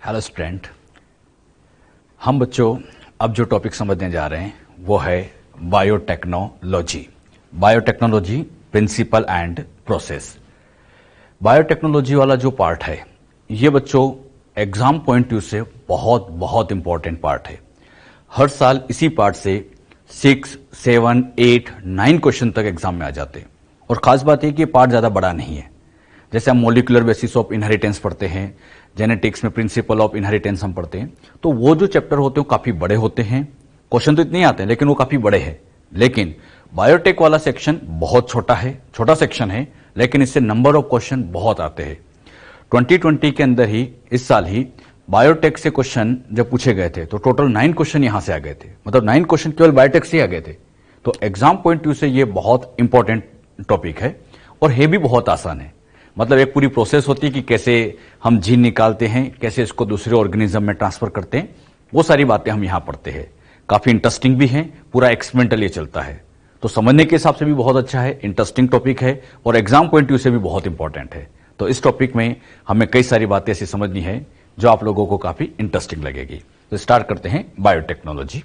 Hello student, हम बच्चों अब जो टॉपिक समझने जा रहे हैं वो है biotechnology. Biotechnology principle and process. Biotechnology वाला जो पार्ट है ये बच्चों एग्जाम पॉइंट व्यू से बहुत बहुत इंपॉर्टेंट पार्ट है। हर साल इसी पार्ट से 6, 7, 8, 9 क्वेश्चन तक एग्जाम में आ जाते हैं। और खास बात यह कि ये पार्ट ज्यादा बड़ा नहीं है। जैसे हम मॉलिक्यूलर बेसिस ऑफ इनहेरिटेंस पढ़ते हैं, जेनेटिक्स में प्रिंसिपल ऑफ इनहेरिटेंस हम पढ़ते हैं, तो वो जो चैप्टर होते हैं काफी बड़े होते हैं। क्वेश्चन तो इतने ही आते हैं लेकिन वो काफी बड़े हैं। लेकिन बायोटेक वाला सेक्शन बहुत छोटा है, छोटा सेक्शन है, लेकिन इससे नंबर ऑफ क्वेश्चन बहुत आते हैं। 2020 के अंदर ही, इस साल ही बायोटेक से क्वेश्चन जब पूछे गए थे तो टोटल 9 क्वेश्चन यहां से आ गए थे। मतलब 9 क्वेश्चन केवल बायोटेक से आ गए थे। तो एग्जाम पॉइंट व्यू से ये बहुत इंपॉर्टेंट टॉपिक है और है भी बहुत आसान है। मतलब एक पूरी प्रोसेस होती है कि कैसे हम जीन निकालते हैं, कैसे इसको दूसरे ऑर्गेनिज्म में ट्रांसफर करते हैं, वो सारी बातें हम यहां पढ़ते हैं। काफी इंटरेस्टिंग भी है, पूरा एक्सपेरिमेंटल ये चलता है, तो समझने के हिसाब से भी बहुत अच्छा है, इंटरेस्टिंग टॉपिक है और एग्जाम पॉइंट व्यू से भी बहुत इंपॉर्टेंट है। तो इस टॉपिक में हमें कई सारी बातें ऐसी समझनी है जो आप लोगों को काफी इंटरेस्टिंग लगेगी। तो स्टार्ट करते हैं बायोटेक्नोलॉजी।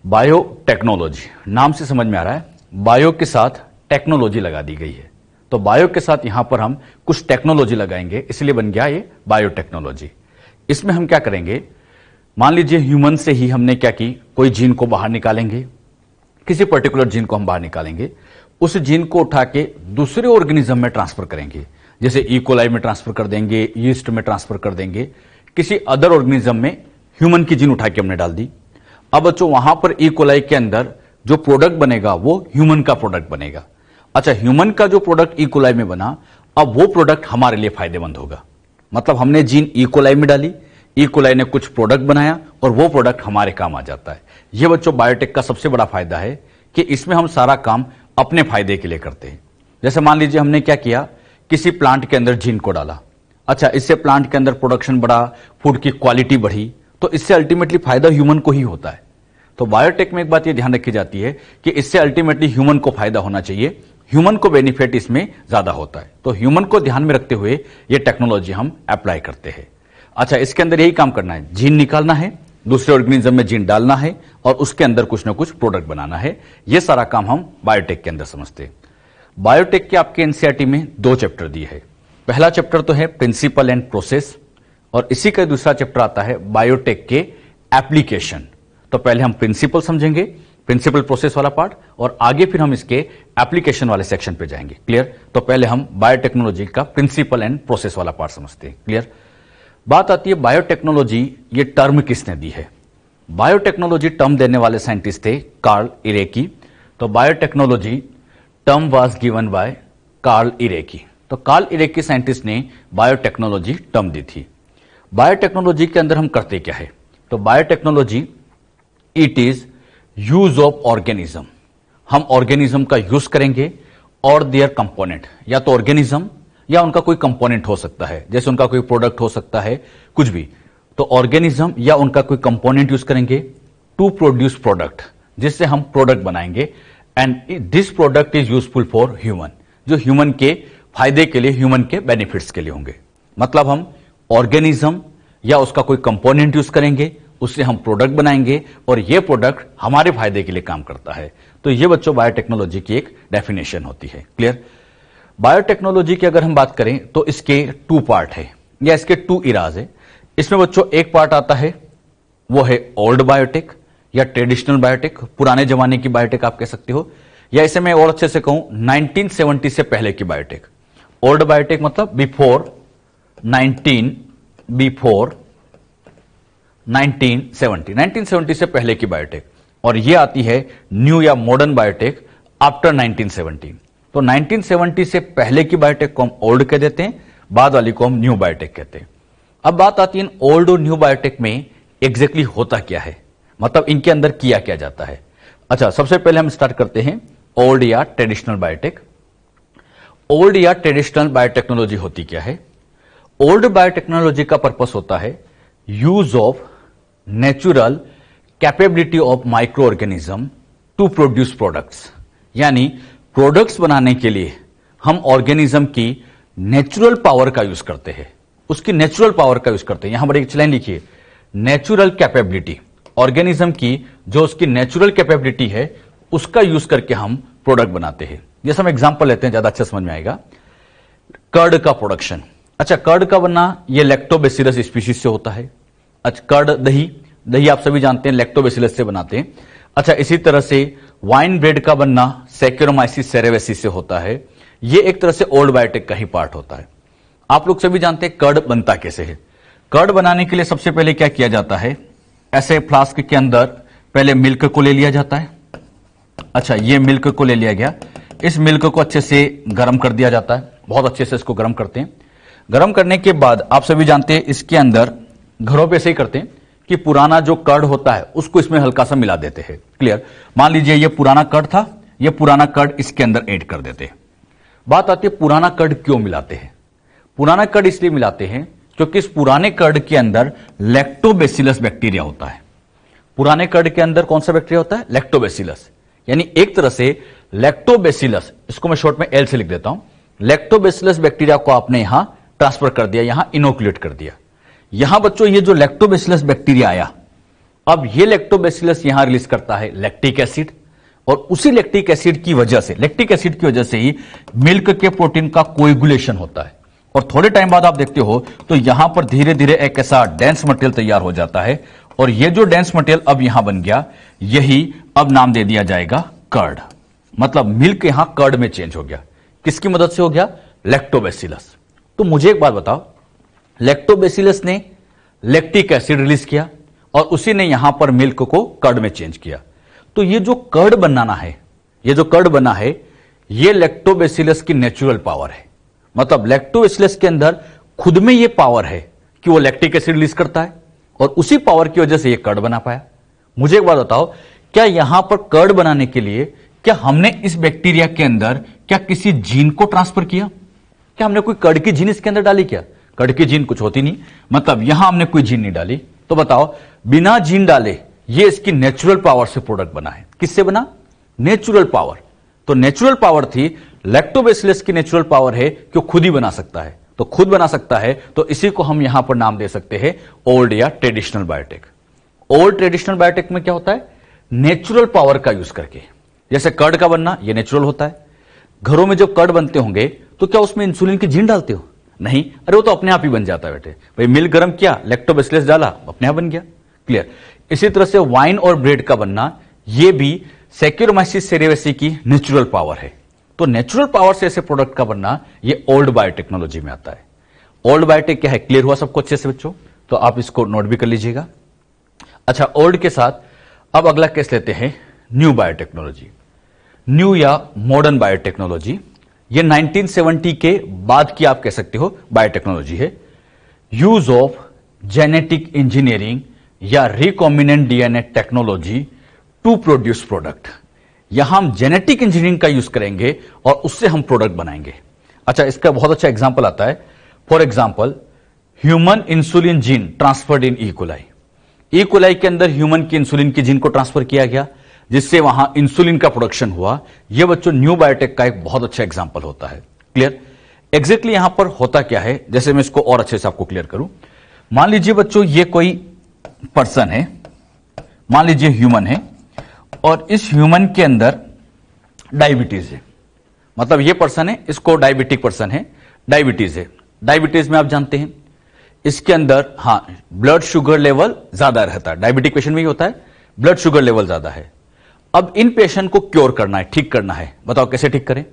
बायोटेक्नोलॉजी नाम से समझ में आ रहा है, बायो के साथ टेक्नोलॉजी लगा दी गई है। तो बायो के साथ यहां पर हम कुछ टेक्नोलॉजी लगाएंगे, इसलिए बन गया ये बायोटेक्नोलॉजी। इसमें हम क्या करेंगे, मान लीजिए ह्यूमन से ही हमने क्या की, कोई जीन को बाहर निकालेंगे, किसी पर्टिकुलर जीन को हम बाहर निकालेंगे, उस जीन को उठा के दूसरे ऑर्गेनिज्म में ट्रांसफर करेंगे। जैसे इकोलाई में ट्रांसफर कर देंगे, यीस्ट में ट्रांसफर कर देंगे, किसी अदर ऑर्गेनिज्म में ह्यूमन की जीन उठा के हमने डाल दी। अब बच्चों वहां पर इकोलाई के अंदर जो प्रोडक्ट बनेगा वो ह्यूमन का प्रोडक्ट बनेगा। अच्छा, ह्यूमन का जो प्रोडक्ट इकोलाई में बना, अब वो प्रोडक्ट हमारे लिए फायदेमंद होगा। मतलब हमने जीन इकोलाई में डाली, इकोलाई ने कुछ प्रोडक्ट बनाया और वो प्रोडक्ट हमारे काम आ जाता है। ये बच्चों बायोटेक का सबसे बड़ा फायदा है कि इसमें हम सारा काम अपने फायदे के लिए करते हैं। जैसे मान लीजिए हमने क्या किया, किसी प्लांट के अंदर जीन को डाला। अच्छा, इससे प्लांट के अंदर प्रोडक्शन बढ़ा, फूड की क्वालिटी बढ़ी, तो इससे अल्टीमेटली फायदा ह्यूमन को ही होता है। तो बायोटेक में एक बात यह ध्यान रखी जाती है कि इससे अल्टीमेटली ह्यूमन को फायदा होना चाहिए, ह्यूमन को बेनिफिट इसमें ज्यादा होता है। तो ह्यूमन को ध्यान में रखते हुए ये टेक्नोलॉजी हम अप्लाई करते हैं। अच्छा, इसके अंदर यही काम करना है, जीन निकालना है, दूसरे ऑर्गेनिज्म में जीन डालना है और उसके अंदर कुछ ना कुछ प्रोडक्ट बनाना है। ये सारा काम हम बायोटेक के अंदर समझते हैं। बायोटेक के आपके एनसीईआरटी में 2 चैप्टर दिए हैं। पहला चैप्टर तो है प्रिंसिपल एंड प्रोसेस और इसी का दूसरा चैप्टर आता है बायोटेक के एप्लीकेशन। तो पहले हम प्रिंसिपल समझेंगे, प्रिंसिपल प्रोसेस वाला पार्ट, और आगे फिर हम इसके एप्लीकेशन वाले सेक्शन पे जाएंगे। क्लियर? तो पहले हम बायोटेक्नोलॉजी का प्रिंसिपल एंड प्रोसेस वाला पार्ट समझते हैं। क्लियर? बात आती है बायोटेक्नोलॉजी, ये टर्म किसने दी है? बायोटेक्नोलॉजी टर्म देने वाले साइंटिस्ट थे कार्ल इरेकी। तो biotechnology term was given by Karl Ereky. तो कार्ल इरेकी साइंटिस्ट ने बायोटेक्नोलॉजी टर्म दी थी। बायोटेक्नोलॉजी के अंदर हम करते क्या है? तो biotechnology it is use of organism. हम ऑर्गेनिज्म का यूज करेंगे और देयर कंपोनेंट, या तो ऑर्गेनिज्म या उनका कोई कंपोनेंट हो सकता है, जैसे उनका कोई प्रोडक्ट हो सकता है, कुछ भी। तो ऑर्गेनिज्म या उनका कोई कंपोनेंट यूज करेंगे टू प्रोड्यूस प्रोडक्ट, जिससे हम प्रोडक्ट बनाएंगे। And this product is useful for human, जो ह्यूमन के फायदे के लिए, ह्यूमन के बेनिफिट्स के लिए होंगे। मतलब हम ऑर्गेनिज्म या उसका कोई कंपोनेंट यूज करेंगे, उससे हम प्रोडक्ट बनाएंगे और ये प्रोडक्ट हमारे फायदे के लिए काम करता है। तो ये बच्चों बायोटेक्नोलॉजी की एक डेफिनेशन होती है। क्लियर? बायोटेक्नोलॉजी की अगर हम बात करें तो इसके 2 पार्ट है या इसके 2 इराज है। इसमें बच्चों एक पार्ट आता है वो है ओल्ड बायोटेक या ट्रेडिशनल बायोटेक, पुराने जमाने की बायोटेक आप कह सकते हो, या इसे मैं और अच्छे से कहूं 1970 से पहले की बायोटेक। ओल्ड बायोटेक मतलब बिफोर 1970 से पहले की बायोटेक, और ये आती है न्यू या मॉडर्न बायोटेक आफ्टर 1970। तो 1970 से पहले की बायोटेक को हम ओल्ड कह देते हैं, बाद वाली को हम न्यू बायोटेक कहते हैं। अब बात आती है ओल्ड और न्यू बायोटेक में एग्जैक्टली होता क्या है, मतलब इनके अंदर किया क्या जाता है। अच्छा, सबसे पहले हम स्टार्ट करते हैं ओल्ड या ट्रेडिशनल बायोटेक। ओल्ड या ट्रेडिशनल बायोटेक्नोलॉजी होती क्या है? ओल्ड बायोटेक्नोलॉजी का पर्पस होता है use of natural capability of micro organism to produce products. यानी प्रोडक्ट्स बनाने के लिए हम ऑर्गेनिज्म की नेचुरल पावर का यूज करते हैं, उसकी नेचुरल पावर का यूज करते हैं। यहां पर एक लाइन लिखिए, नेचुरल कैपेबिलिटी, ऑर्गेनिज्म की जो उसकी नेचुरल कैपेबिलिटी है उसका यूज करके हम प्रोडक्ट बनाते हैं। जैसे हम एग्जांपल लेते हैं, ज्यादा अच्छा समझ में आएगा। कर्ड का प्रोडक्शन, अच्छा कर्ड का बनना ये लैक्टोबैसिलस स्पीशीज से होता है। अच्छा कर्ड, दही आप सभी जानते हैं लैक्टोबैसिलस से बनाते हैं। अच्छा इसी तरह से वाइन ब्रेड का बनना सैक्रोमाइसिस सेरेवेसिस से होता है। ये एक तरह से ओल्ड बायोटेक का ही पार्ट होता है। आप लोग सभी जानते हैं कर्ड बनता कैसे है। कर्ड बनाने के लिए सबसे पहले क्या किया जाता है, ऐसे फ्लास्क के अंदर पहले मिल्क को ले लिया जाता है। अच्छा ये मिल्क को ले लिया गया, इस मिल्क को अच्छे से गर्म कर दिया जाता है, बहुत अच्छे से इसको गर्म करते हैं। गर्म करने के बाद आप सभी जानते हैं इसके अंदर घरों पे ऐसे ही करते हैं कि पुराना जो कर्ड होता है उसको इसमें हल्का सा मिला देते हैं। क्लियर, मान लीजिए ये पुराना कर्ड था, ये पुराना कर्ड इसके अंदर ऐड कर देते हैं। बात आती है पुराना कर्ड क्यों मिलाते हैं। पुराना कर्ड इसलिए मिलाते हैं क्योंकि इस पुराने कर्ड के अंदर लैक्टोबैसिलस बैक्टीरिया होता है। पुराने कर्ड के अंदर कौन सा बैक्टीरिया होता है, लैक्टोबैसिलस। यानी एक तरह से लैक्टोबैसिलस, इसको मैं शॉर्ट में एल से लिख देता हूं, लैक्टोबैसिलस बैक्टीरिया को आपने यहां ट्रांसफर कर दिया, यहां इनोकुलेट कर दिया। यहां बच्चों ये जो लैक्टोबैसिलस बैक्टीरिया आया, अब ये लैक्टोबैसिलस यहां रिलीज करता है लैक्टिक एसिड, और उसी लैक्टिक एसिड की वजह से, लैक्टिक एसिड की वजह से ही मिल्क के प्रोटीन का कोएगुलेशन होता है। और थोड़े टाइम बाद आप देखते हो तो यहां पर धीरे धीरे एक ऐसा डेंस मटेरियल तैयार हो जाता है, और ये जो डेंस मटेरियल अब यहां बन गया, यही अब नाम दे दिया जाएगा कर्ड। मतलब मिल्क यहां कर्ड में चेंज हो गया। किसकी मदद से हो गया, लैक्टोबैसिलस। तो मुझे एक बात बताओ, लैक्टोबैसिलस ने लैक्टिक एसिड रिलीज किया और उसी ने यहां पर मिल्क को कर्ड में चेंज किया। तो ये जो कर्ड बनाना है, ये जो कर्ड बना है, ये लैक्टोबैसिलस की नेचुरल पावर है। मतलब लैक्टोबैसिलस के अंदर खुद में ये पावर है कि वो लैक्टिक एसिड रिलीज करता है, और उसी पावर की वजह से ये कर्ड बना पाया। मुझे एक बात बताओ, क्या यहां पर कर्ड बनाने के लिए क्या हमने इस बैक्टीरिया के अंदर क्या किसी जीन को ट्रांसफर किया? क्या हमने कोई कर्ड की जीन इसके अंदर डाली? क्या कर्ड की जीन कुछ होती नहीं, मतलब यहां हमने कोई जीन नहीं डाली। तो बताओ, बिना जीन डाले ये इसकी नेचुरल पावर से प्रोडक्ट बना है। किससे बना? Natural power. तो नेचुरल पावर थी, लैक्टोबैसिलस की नेचुरल पावर है कि वो खुद ही बना सकता है। तो खुद बना सकता है, तो इसी को हम यहां पर नाम दे सकते हैं ओल्ड या traditional biotech. Old traditional biotech में क्या होता है, नेचुरल पावर का यूज करके। जैसे कर्ड का बनना, यह नेचुरल होता है। घरों में जब कर्ड बनते होंगे तो क्या उसमें इंसुलिन की जीन डालते हो? नहीं, अरे वो तो अपने आप ही बन जाता है बेटे। भाई मिल्क गर्म किया, लैक्टोबैसिलस डाला, अपने आप बन गया। क्लियर। इसी तरह से वाइन और ब्रेड का बनना, यह भी सैक्रोमाइसिस सेरेवेसिस की नेचुरल पावर है। तो नेचुरल पावर से ऐसे प्रोडक्ट का बनना, ये ओल्ड बायोटेक्नोलॉजी में आता है। ओल्ड बायोटेक क्या है, क्लियर हुआ सबको अच्छे से बच्चों? तो आप इसको नोट भी कर लीजिएगा। अच्छा, ओल्ड के साथ अब अगला केस लेते हैं, न्यू बायोटेक्नोलॉजी। न्यू या मॉडर्न बायोटेक्नोलॉजी, ये 1970 के बाद की आप कह सकते हो बायोटेक्नोलॉजी है। यूज ऑफ जेनेटिक इंजीनियरिंग या recombinant DNA technology to produce product. यहां हम जेनेटिक इंजीनियरिंग का यूज करेंगे और उससे हम प्रोडक्ट बनाएंगे। अच्छा, इसका बहुत अच्छा एग्जांपल आता है। For example, human insulin gene transferred in E coli. E coli के अंदर ह्यूमन की इंसुलिन की जीन को ट्रांसफर किया गया, जिससे वहां इंसुलिन का प्रोडक्शन हुआ। यह बच्चों न्यू बायोटेक का एक बहुत अच्छा एग्जांपल होता है। क्लियर। एग्जैक्टली यहां पर होता क्या है, जैसे मैं इसको और अच्छे से आपको क्लियर करूं। मान लीजिए बच्चों, ये कोई पर्सन है, मान लीजिए ह्यूमन है, और इस ह्यूमन के अंदर डायबिटीज है। मतलब ये पर्सन है, इसको डायबिटिक पर्सन है, डायबिटीज है। डायबिटीज में आप जानते हैं इसके अंदर ब्लड शुगर लेवल ज्यादा रहता है। डायबिटिक पेशेंट में ही होता है, ब्लड शुगर लेवल ज्यादा है। अब इन पेशेंट को क्योर करना है, ठीक करना है। बताओ कैसे ठीक करें?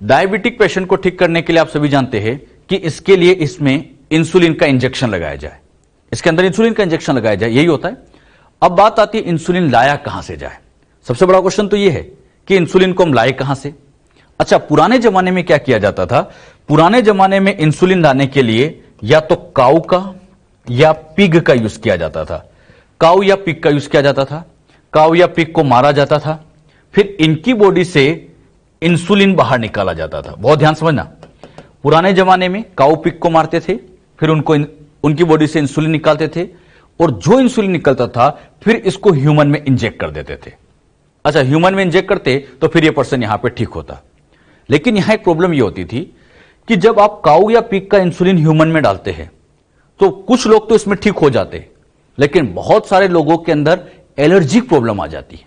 डायबिटिक पेशेंट को ठीक करने के लिए आप सभी जानते हैं कि इसके लिए इसमें इंसुलिन का इंजेक्शन लगाया जाए, इसके अंदर इंसुलिन का इंजेक्शन लगाया जाए, यही होता है। अब बात आती है इंसुलिन लाया कहां से जाए। सबसे बड़ा क्वेश्चन तो यह है कि इंसुलिन को हम लाए कहां से। अच्छा, पुराने जमाने में क्या किया जाता था? पुराने जमाने में इंसुलिन लाने के लिए या तो काऊ का या पिग का यूज किया जाता था। काऊ या पिग का यूज किया जाता था। काऊ या पिग को मारा जाता था, फिर इनकी बॉडी से इंसुलिन बाहर निकाला जाता था। बहुत ध्यान समझना, पुराने जमाने में काऊ पिग को मारते थे, फिर उनकी बॉडी से इंसुलिन निकालते थे, और जो इंसुलिन निकलता था फिर इसको ह्यूमन में इंजेक्ट कर देते थे। अच्छा, ह्यूमन में इंजेक्ट करते तो फिर ये पर्सन यहां पे ठीक होता। लेकिन यहां एक प्रॉब्लम ये होती थी कि जब आप काऊ या पिग का इंसुलिन ह्यूमन में डालते हैं तो कुछ लोग तो इसमें ठीक हो जाते हैं, लेकिन बहुत सारे लोगों के अंदर एलर्जिक प्रॉब्लम आ जाती है।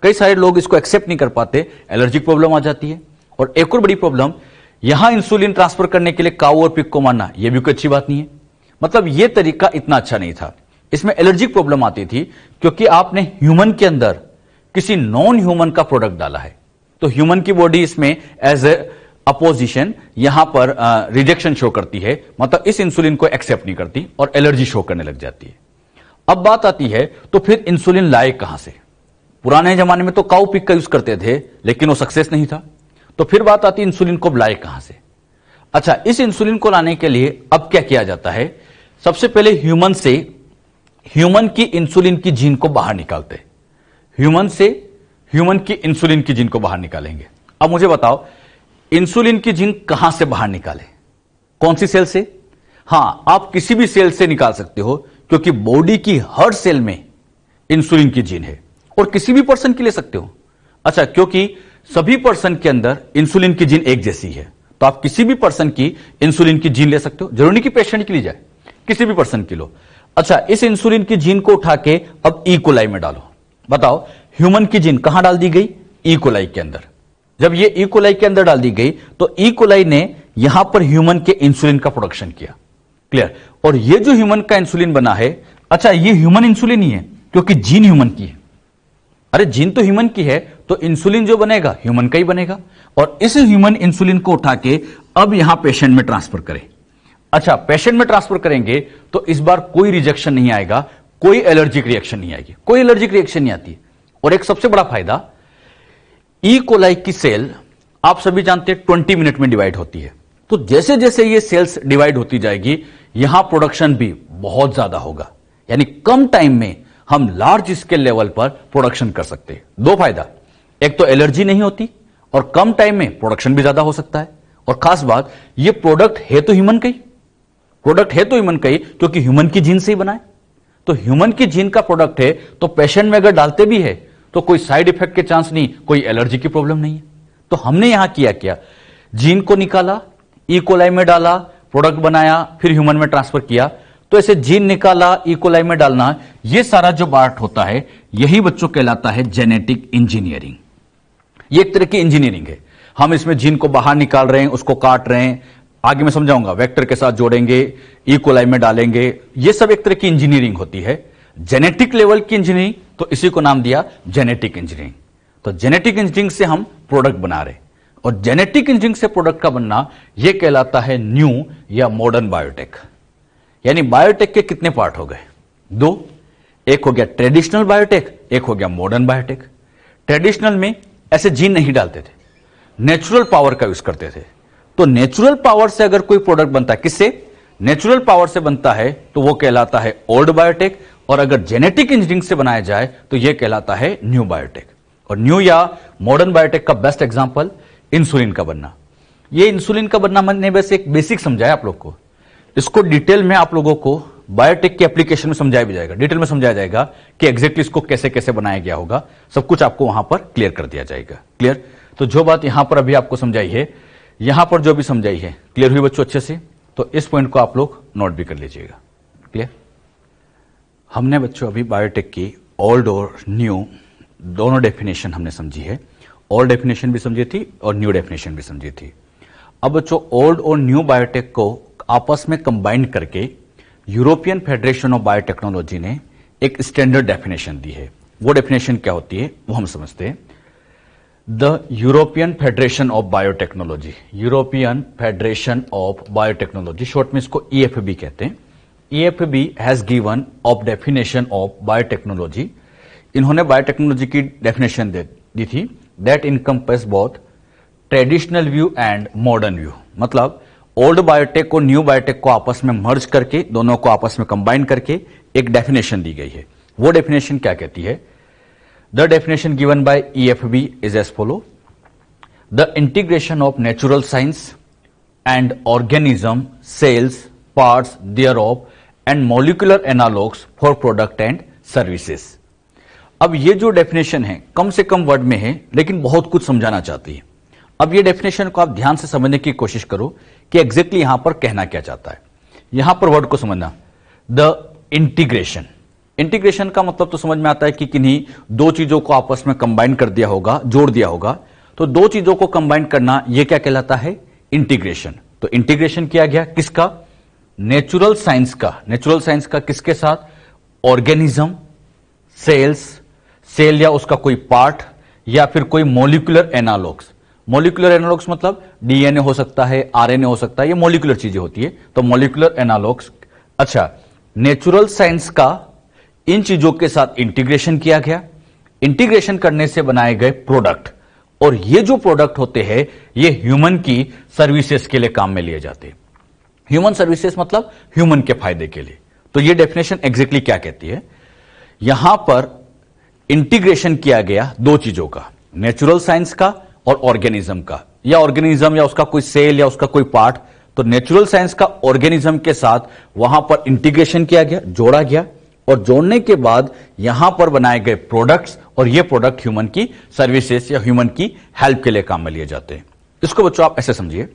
कई सारे लोग इसको एक्सेप्ट नहीं कर पाते, एलर्जिक प्रॉब्लम आ जाती है। और एक और बड़ी प्रॉब्लम, यहां इंसुलिन ट्रांसफर करने के लिए काऊ और पिग को मारना, यह भी कोई अच्छी बात नहीं है। मतलब यह तरीका इतना अच्छा नहीं था, इसमें एलर्जिक प्रॉब्लम आती थी क्योंकि आपने ह्यूमन के अंदर किसी नॉन ह्यूमन का प्रोडक्ट डाला है। तो ह्यूमन की बॉडी इसमें एज ए अपोजिशन यहां पर रिजेक्शन शो करती है, मतलब इस इंसुलिन को एक्सेप्ट नहीं करती और एलर्जी शो करने लग जाती है। अब बात आती है तो फिर इंसुलिन लाए कहां से? पुराने जमाने में तो काऊ पिग का यूज करते थे, लेकिन वो सक्सेस नहीं था। तो फिर बात आती है इंसुलिन को लाए कहां से? अच्छा, इस इंसुलिन को लाने के लिए अब क्या किया जाता है? सबसे पहले ह्यूमन से ह्यूमन की इंसुलिन की जीन को बाहर निकालते हैं। ह्यूमन से ह्यूमन की इंसुलिन की जीन को बाहर निकालेंगे। अब मुझे बताओ, इंसुलिन की जीन कहां से बाहर निकाले? कौन सी सेल से? हां, आप किसी भी सेल से निकाल सकते हो, क्योंकि बॉडी की हर सेल में इंसुलिन की जीन है, और किसी भी पर्सन की ले सकते हो। अच्छा, क्योंकि सभी पर्सन के अंदर इंसुलिन की जीन एक जैसी है, तो आप किसी भी पर्सन की इंसुलिन की जीन ले सकते हो। जरूरी नहीं कि पेशेंट की ली जाए, किसी भी पर्सन की लो। अच्छा, इस इंसुलिन की जीन को उठा के अब ई कोलाई में डालो। बताओ, ह्यूमन की जीन कहां डाल दी गई? ई कोलाई के अंदर। जब ये ई कोलाई के अंदर डाल दी गई तो ई कोलाई ने यहां पर ह्यूमन के इंसुलिन का प्रोडक्शन किया। क्लियर? और ये जो ह्यूमन का इंसुलिन बना है, अच्छा, ये ह्यूमन इंसुलिन ही है क्योंकि जीन ह्यूमन की है। अरे, जीन तो ह्यूमन की है, तो इंसुलिन जो बनेगा ह्यूमन का ही बनेगा। और इस ह्यूमन इंसुलिन को उठा के अब यहां पेशेंट में ट्रांसफर करें। अच्छा, पेशेंट में ट्रांसफर करेंगे तो इस बार कोई रिजेक्शन नहीं आएगा, कोई एलर्जिक रिएक्शन नहीं आएगी, कोई एलर्जिक रिएक्शन नहीं आती। और एक सबसे बड़ा फायदा, ई कोलाई की सेल आप सभी जानते हैं 20 मिनट में डिवाइड होती है। तो जैसे जैसे ये सेल्स डिवाइड होती जाएगी, यहां प्रोडक्शन भी बहुत ज्यादा होगा, यानी कम टाइम में हम लार्ज स्केल लेवल पर प्रोडक्शन कर सकते हैं। दो फायदा, एक तो एलर्जी नहीं होती और कम टाइम में प्रोडक्शन भी ज्यादा हो सकता है। और खास बात, ये प्रोडक्ट है तो ह्यूमन का ही, प्रोडक्ट है तो ह्यूमन का ही, क्योंकि ह्यूमन की जीन से ही बनाए। तो ह्यूमन की जीन का प्रोडक्ट है, तो पेशेंट में अगर डालते भी है तो कोई साइड इफेक्ट के चांस नहीं, कोई एलर्जी की प्रॉब्लम नहीं है। तो हमने यहां किया क्या? जीन को निकाला, ई कोलाई में डाला, प्रोडक्ट बनाया, फिर ह्यूमन में ट्रांसफर किया। तो ऐसे जीन निकाला, ई कोलाई में डालना, यह सारा जो पार्ट होता है, यही बच्चों कहलाता है जेनेटिक इंजीनियरिंग। ये एक तरह की इंजीनियरिंग है। हम इसमें जीन को बाहर निकाल रहे हैं, उसको काट रहे हैं, आगे मैं समझाऊंगा, वेक्टर के साथ जोड़ेंगे, ई कोलाई में डालेंगे। यह सब एक तरह की इंजीनियरिंग होती है, जेनेटिक लेवल की इंजीनियरिंग। तो इसी को नाम दिया जेनेटिक इंजीनियरिंग। तो जेनेटिक इंजीनियरिंग से हम प्रोडक्ट बना रहे, और जेनेटिक इंजीनियरिंग से प्रोडक्ट का बनना यह कहलाता है न्यू या मॉडर्न बायोटेक। यानी बायोटेक के कितने पार्ट हो गए? दो। एक हो गया ट्रेडिशनल बायोटेक, एक हो गया मॉडर्न बायोटेक। ट्रेडिशनल में ऐसे जीन नहीं डालते थे, नेचुरल पावर का यूज करते थे। तो नेचुरल पावर से अगर कोई प्रोडक्ट बनता है, किससे? नेचुरल पावर से बनता है, तो वो कहलाता है ओल्ड बायोटेक। और अगर जेनेटिक इंजीनियरिंग से बनाया जाए तो यह कहलाता है न्यू बायोटेक। और न्यू या मॉडर्न बायोटेक का बेस्ट एग्जांपल इंसुलिन का बनना। ये इंसुलिन का बनना मैंने बस एक बेसिक समझाया आप लोग को, इसको डिटेल में आप लोगों को बायोटेक की एप्लीकेशन में समझाया भी जाएगा, डिटेल में समझाया जाएगा कि एग्जैक्टली इसको कैसे कैसे बनाया गया होगा। सब कुछ आपको वहां पर क्लियर कर दिया जाएगा। क्लियर? तो जो बात यहां पर अभी आपको समझाई है, यहां पर जो भी समझाई है, क्लियर हुई बच्चों अच्छे से? तो इस पॉइंट को आप लोग नोट भी कर लीजिएगा। क्लियर? हमने बच्चों अभी बायोटेक की ओल्ड और न्यू दोनों डेफिनेशन हमने समझी है। ओल्ड डेफिनेशन भी समझी थी और न्यू डेफिनेशन भी समझी थी। अब बच्चों ओल्ड और न्यू बायोटेक को आपस में कंबाइन करके यूरोपियन फेडरेशन ऑफ बायोटेक्नोलॉजी ने एक स्टैंडर्ड डेफिनेशन दी है। वो डेफिनेशन क्या होती है वो हम समझते हैं। The European federation of biotechnology, European federation of biotechnology, short में इसको ईएफबी कहते हैं। EFB has given of definition of biotechnology. इन्होंने बायोटेक्नोलॉजी की डेफिनेशन दी थी, that encompass both traditional view and modern view. मतलब ओल्ड बायोटेक और न्यू बायोटेक को आपस में मर्ज करके, दोनों को आपस में कंबाइन करके एक डेफिनेशन दी गई है। वो डेफिनेशन क्या कहती है? The definition given by EFB is as follow: the integration of natural science and organism, cells, parts thereof and molecular analogs for product and services. अब ये जो डेफिनेशन है कम से कम वर्ड में है, लेकिन बहुत कुछ समझाना चाहती है। अब ये डेफिनेशन को आप ध्यान से समझने की कोशिश करो कि एग्जैक्टली यहां पर कहना क्या चाहता है। यहां पर वर्ड को समझना, द इंटीग्रेशन। इंटीग्रेशन का मतलब तो समझ में आता है कि किन्हीं दो चीजों को आपस में कंबाइन कर दिया होगा, जोड़ दिया होगा। तो दो चीजों को कंबाइन करना यह क्या कहलाता है? इंटीग्रेशन। तो इंटीग्रेशन किया गया किसका? नेचुरल साइंस का। नेचुरल साइंस का किसके साथ? ऑर्गेनिज्म, सेल्स, सेल या उसका कोई पार्ट, या फिर कोई मॉलिक्यूलर एनालॉग्स। मॉलिक्यूलर एनालॉग्स मतलब डीएनए हो सकता है, आरएनए हो सकता है, ये मॉलिक्यूलर चीजें होती है, तो मॉलिक्यूलर एनालॉग्स। अच्छा, नेचुरल साइंस का इन चीजों के साथ इंटीग्रेशन किया गया। इंटीग्रेशन करने से बनाए गए प्रोडक्ट, और ये जो प्रोडक्ट होते हैं ये ह्यूमन की सर्विसेज के लिए काम में लिए जाते हैं। ह्यूमन सर्विसेज मतलब ह्यूमन के फायदे के लिए। तो ये डेफिनेशन एग्जैक्टली क्या कहती है? यहां पर इंटीग्रेशन किया गया दो चीजों का, नेचुरल साइंस का और ऑर्गेनिज्म का, या ऑर्गेनिज्म या उसका कोई सेल या उसका कोई पार्ट। तो नेचुरल साइंस का ऑर्गेनिज्म के साथ वहां पर इंटीग्रेशन किया गया, जोड़ा गया, और जोड़ने के बाद यहां पर बनाए गए प्रोडक्ट्स, और ये प्रोडक्ट ह्यूमन की सर्विसेज या ह्यूमन की हेल्प के लिए काम में लिए जाते हैं। इसको बच्चों आप ऐसे समझिए,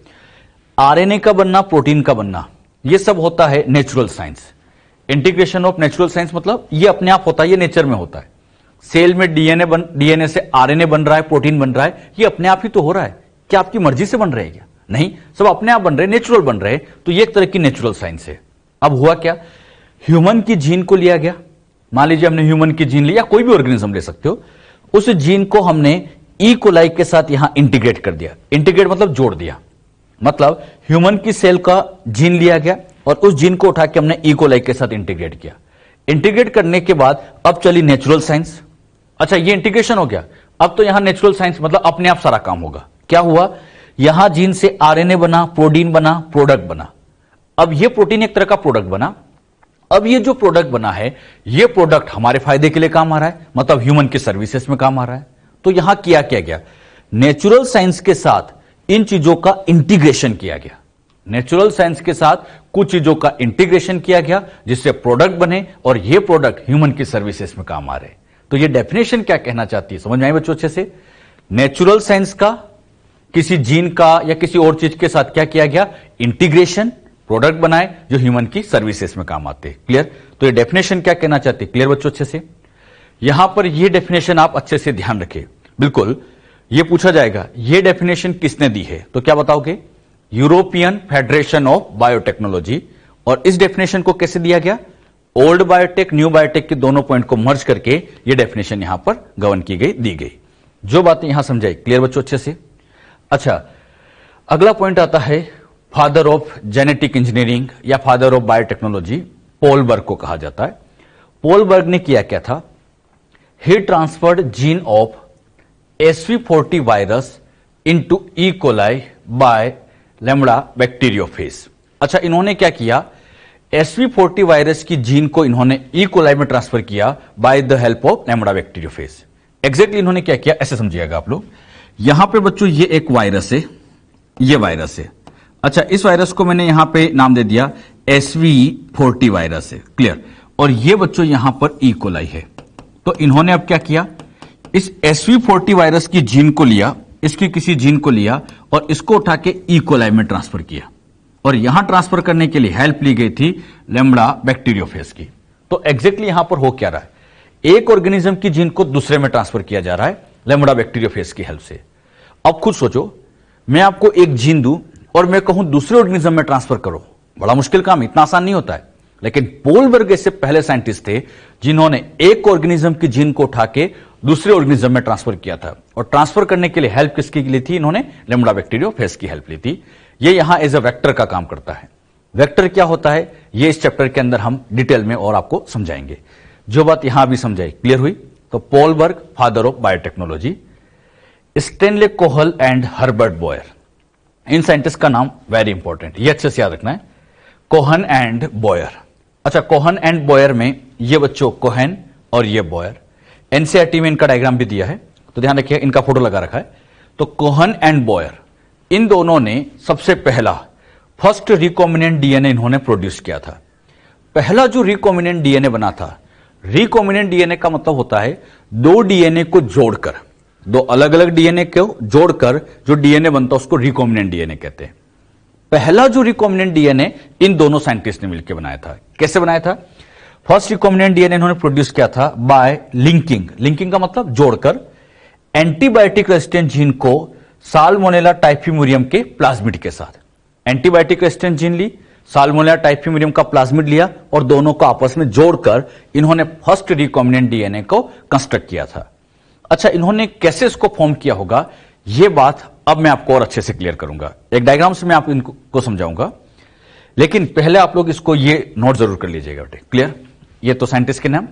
आरएनए का बनना, प्रोटीन का बनना, ये सब होता है natural science. Integration of natural science मतलब ये अपने आप होता है, ये नेचर में होता है। सेल में डीएनए से आरएनए बन रहा है, प्रोटीन बन रहा है, ये अपने आप ही तो हो रहा है। क्या आपकी मर्जी से बन रहे हैं क्या? नहीं, सब अपने आप बन रहे हैं, नेचुरल बन रहे हैं। तो ये एक तरह की नेचुरल साइंस है। अब हुआ क्या? ह्यूमन की जीन को लिया गया। मान लीजिए हमने ह्यूमन की जीन लिया, कोई भी ऑर्गेनिज्म ले सकते हो, उस जीन को हमने ई कोलाई के साथ यहां इंटीग्रेट कर दिया। इंटीग्रेट मतलब जोड़ दिया, मतलब ह्यूमन की सेल का जीन लिया गया और उस जीन को उठा के हमने ई कोलाई के साथ इंटीग्रेट किया। इंटीग्रेट करने के बाद अब चली नेचुरल साइंस। अच्छा, ये इंटीग्रेशन हो गया। अब तो यहां नेचुरल साइंस मतलब अपने आप सारा काम होगा। क्या हुआ? यहां जीन से आरएनए बना, प्रोटीन बना, प्रोडक्ट बना। अब ये प्रोटीन एक तरह का प्रोडक्ट बना। अब ये जो प्रोडक्ट बना है, ये प्रोडक्ट हमारे फायदे के लिए काम आ रहा है, मतलब ह्यूमन की सर्विसेज में काम आ रहा है। तो यहां किया क्या गया? नेचुरल साइंस के साथ इन चीजों का इंटीग्रेशन किया गया। नेचुरल साइंस के साथ कुछ चीजों का इंटीग्रेशन किया गया जिससे प्रोडक्ट बने, और ये प्रोडक्ट ह्यूमन की सर्विसेज में काम आ रहे हैं। तो ये डेफिनेशन क्या कहना चाहती है, समझ में आई बच्चों अच्छे से? नेचुरल साइंस का किसी जीन का या किसी और चीज के साथ क्या किया गया? इंटीग्रेशन, प्रोडक्ट बनाए जो ह्यूमन की सर्विसेज में काम आते हैं। क्लियर? तो ये डेफिनेशन क्या कहना चाहती है? क्लियर बच्चों अच्छे से? यहां पर ये डेफिनेशन आप अच्छे से ध्यान रखें। बिल्कुल, ये पूछा जाएगा ये डेफिनेशन किसने दी है, तो क्या बताओगे? European federation of biotechnology. और इस डेफिनेशन को कैसे दिया गया? ओल्ड बायोटेक, न्यू बायोटेक के दोनों पॉइंट को मर्ज करके ये डेफिनेशन यहां पर गवर्न की गई, दी गई। जो बातें यहां समझाई, क्लियर बच्चों अच्छे से? अच्छा, अगला पॉइंट आता है फादर ऑफ जेनेटिक इंजीनियरिंग या फादर ऑफ बायोटेक्नोलॉजी, पोलबर्ग को कहा जाता है। पोलबर्ग ने किया क्या था? He transferred gene of SV40 virus into E coli by lambda bacteriophage. अच्छा, इन्होंने क्या किया? SV40 वायरस की जीन को इन्होंने ई कोलाई में ट्रांसफर किया by the help of lambda bacteriophage. Exactly इन्होंने क्या किया, ऐसे समझिएगा आप लोग। यहां पे बच्चों ये एक वायरस है, ये वायरस है। अच्छा, इस वायरस को मैंने यहां पे नाम दे दिया SV40 वायरस है। क्लियर? और ये बच्चों यहां पर ई कोलाई है। तो इन्होंने अब क्या किया? इस SV40 वायरस की जीन को लिया, इसकी किसी जीन को लिया और इसको उठा के ई कोलाई में ट्रांसफर किया, और यहां ट्रांसफर करने के लिए हेल्प ली गई थी लैम्बडा बैक्टीरियोफेज की। तो एग्जैक्टली यहां पर हो क्या रहा है? एक ऑर्गेनिज्म की जीन को दूसरे में ट्रांसफर किया जा रहा है लैम्बडा बैक्टीरियोफेज की हेल्प से। अब खुद सोचो, मैं आपको एक जीन दूं और मैं कहूं दूसरे ऑर्गेनिज्म में ट्रांसफर करो, बड़ा मुश्किल काम, इतना आसान नहीं होता है। लेकिन पोलबर्ग से पहले साइंटिस्ट थे जिन्होंने एक ऑर्गेनिज्म की जीन को उठा के दूसरे ऑर्गेनिज्म में ट्रांसफर किया था, और ट्रांसफर करने के लिए हेल्प किसकी ली थी? इन्होंने लैम्बडा बैक्टीरियोफेज की हेल्प ली थी। ये यहां एज अ वेक्टर का काम करता है। वेक्टर क्या होता है, ये इस चैप्टर के अंदर हम डिटेल में और आपको समझाएंगे। जो बात यहां भी समझाई, क्लियर हुई? तो Paul Berg father of biotechnology, Stanley Cohen and Herbert Boyer, इन साइंटिस्ट का नाम वेरी इंपॉर्टेंट, ये अच्छे से याद रखना है, कोहन एंड बॉयर। अच्छा, कोहन एंड बॉयर में ये बच्चों कोहन और ये बॉयर, एनसीईआरटी में इनका डायग्राम भी दिया है, तो ध्यान रखिए, इनका फोटो लगा रखा है। तो कोहन एंड बॉयर, इन दोनों ने सबसे पहला फर्स्ट रिकॉम्बिनेंट डीएनए इन्होंने प्रोड्यूस किया था। पहला जो रिकॉम्बिनेंट डीएनए बना था, रिकॉम्बिनेंट डीएनए का मतलब होता है दो डीएनए को जोड़कर, दो अलग अलग डीएनए को जोड़कर जो डीएनए बनता है उसको रिकॉम्बिनेंट डीएनए कहते हैं। पहला जो रिकॉम्बिनेंट डीएनए इन दोनों साइंटिस्ट ने मिलकर बनाया था। कैसे बनाया था? फर्स्ट रिकॉम्बिनेंट डीएनए इन्होंने प्रोड्यूस किया था बाय लिंकिंग का मतलब जोड़कर एंटीबायोटिक रेजिस्टेंट जीन को साल्मोनेला टाइफिमुरियम के प्लाज्मिड के साथ। एंटीबायोटिक रेजिस्टेंट जीन ली, साल्मोनेला टाइफिमुरियम का प्लाज्मिड लिया और दोनों को आपस में जोड़कर इन्होंने फर्स्ट रिकॉम्बिनेंट डीएनए को कंस्ट्रक्ट किया था। अच्छा, इन्होंने कैसे इसको फॉर्म किया होगा यह बात अब मैं आपको और अच्छे से क्लियर करूंगा। एक डायग्राम से मैं आपको इनको समझाऊंगा, लेकिन पहले आप लोग इसको ये नोट जरूर कर लीजिएगा बेटे। क्लियर? ये तो साइंटिस्ट के नाम,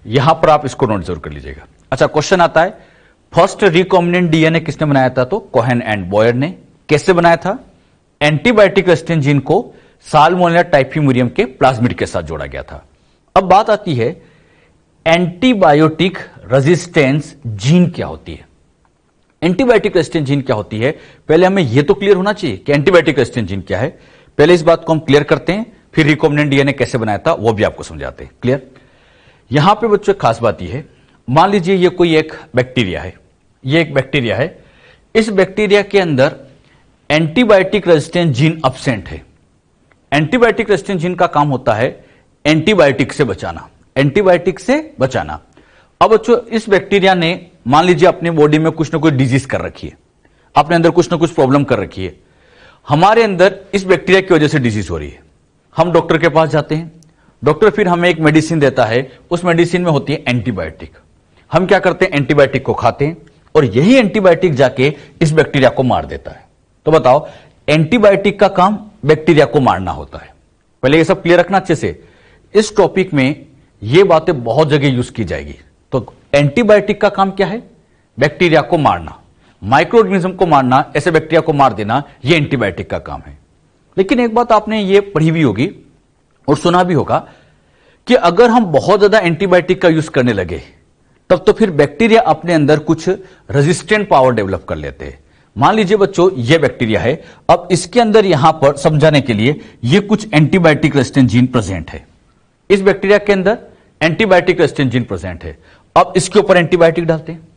यहां पर आप इसको नोट जरूर कर लीजिएगा। अच्छा, क्वेश्चन आता है फर्स्ट रिकॉम्बिनेंट डीएनए किसने बनाया था? तो कोहेन एंड बॉयर ने। कैसे बनाया था? एंटीबायोटिक रेजिस्टेंट जीन को साल्मोनेला टाइफिमुरियम के प्लाज्मिड के साथ जोड़ा गया था। अब बात आती है एंटीबायोटिक रेजिस्टेंस जीन क्या होती है? एंटीबायोटिक रेजिस्टेंट जीन क्या होती है? पहले हमें यह तो क्लियर होना चाहिए कि एंटीबायोटिक रेजिस्टेंट जीन क्या है। पहले इस बात को हम क्लियर करते हैं, फिर रिकॉम्बिनेंट डीएनए कैसे बनाया था वो भी आपको समझाते हैं। क्लियर? यहां पे बच्चों खास बात यह है, मान लीजिए ये कोई एक बैक्टीरिया है, ये एक बैक्टीरिया है। इस बैक्टीरिया के अंदर एंटीबायोटिक रेजिस्टेंट जीन अब्सेंट है। एंटीबायोटिक रेजिस्टेंट जीन का काम होता है एंटीबायोटिक से बचाना, एंटीबायोटिक से बचाना। अब बच्चों इस बैक्टीरिया ने मान लीजिए अपने बॉडी में कुछ ना कुछ डिजीज कर रखी है, अपने अंदर कुछ ना कुछ प्रॉब्लम कर रखी है। हमारे अंदर इस बैक्टीरिया की वजह से डिजीज हो रही है। हम डॉक्टर के पास जाते हैं, डॉक्टर फिर हमें एक मेडिसिन देता है, उस मेडिसिन में होती है एंटीबायोटिक। हम क्या करते हैं? एंटीबायोटिक को खाते हैं और यही एंटीबायोटिक जाके इस बैक्टीरिया को मार देता है। तो बताओ, एंटीबायोटिक का काम बैक्टीरिया को मारना होता है। पहले ये सब क्लियर रखना अच्छे से। इस टॉपिक में ये बातें बहुत जगह यूज की जाएगी। तो एंटीबायोटिक का काम क्या है? बैक्टीरिया को मारना, माइक्रो ऑर्गेनिज्म को मारना, ऐसे बैक्टीरिया को मार देना, यह एंटीबायोटिक का काम है। लेकिन एक बात आपने ये पढ़ी भी होगी और सुना भी होगा कि अगर हम बहुत ज्यादा एंटीबायोटिक का यूज करने लगे तब तो फिर बैक्टीरिया अपने अंदर कुछ रेजिस्टेंट पावर डेवलप कर लेते हैं। मान लीजिए बच्चों ये बैक्टीरिया है, अब इसके अंदर यहां पर समझाने के लिए ये कुछ एंटीबायोटिक रेजिस्टेंट जीन प्रेजेंट है। इस बैक्टीरिया के अंदर एंटीबायोटिक रेजिस्टेंट जीन प्रेजेंट है। अब इसके ऊपर एंटीबायोटिक डालते हैं।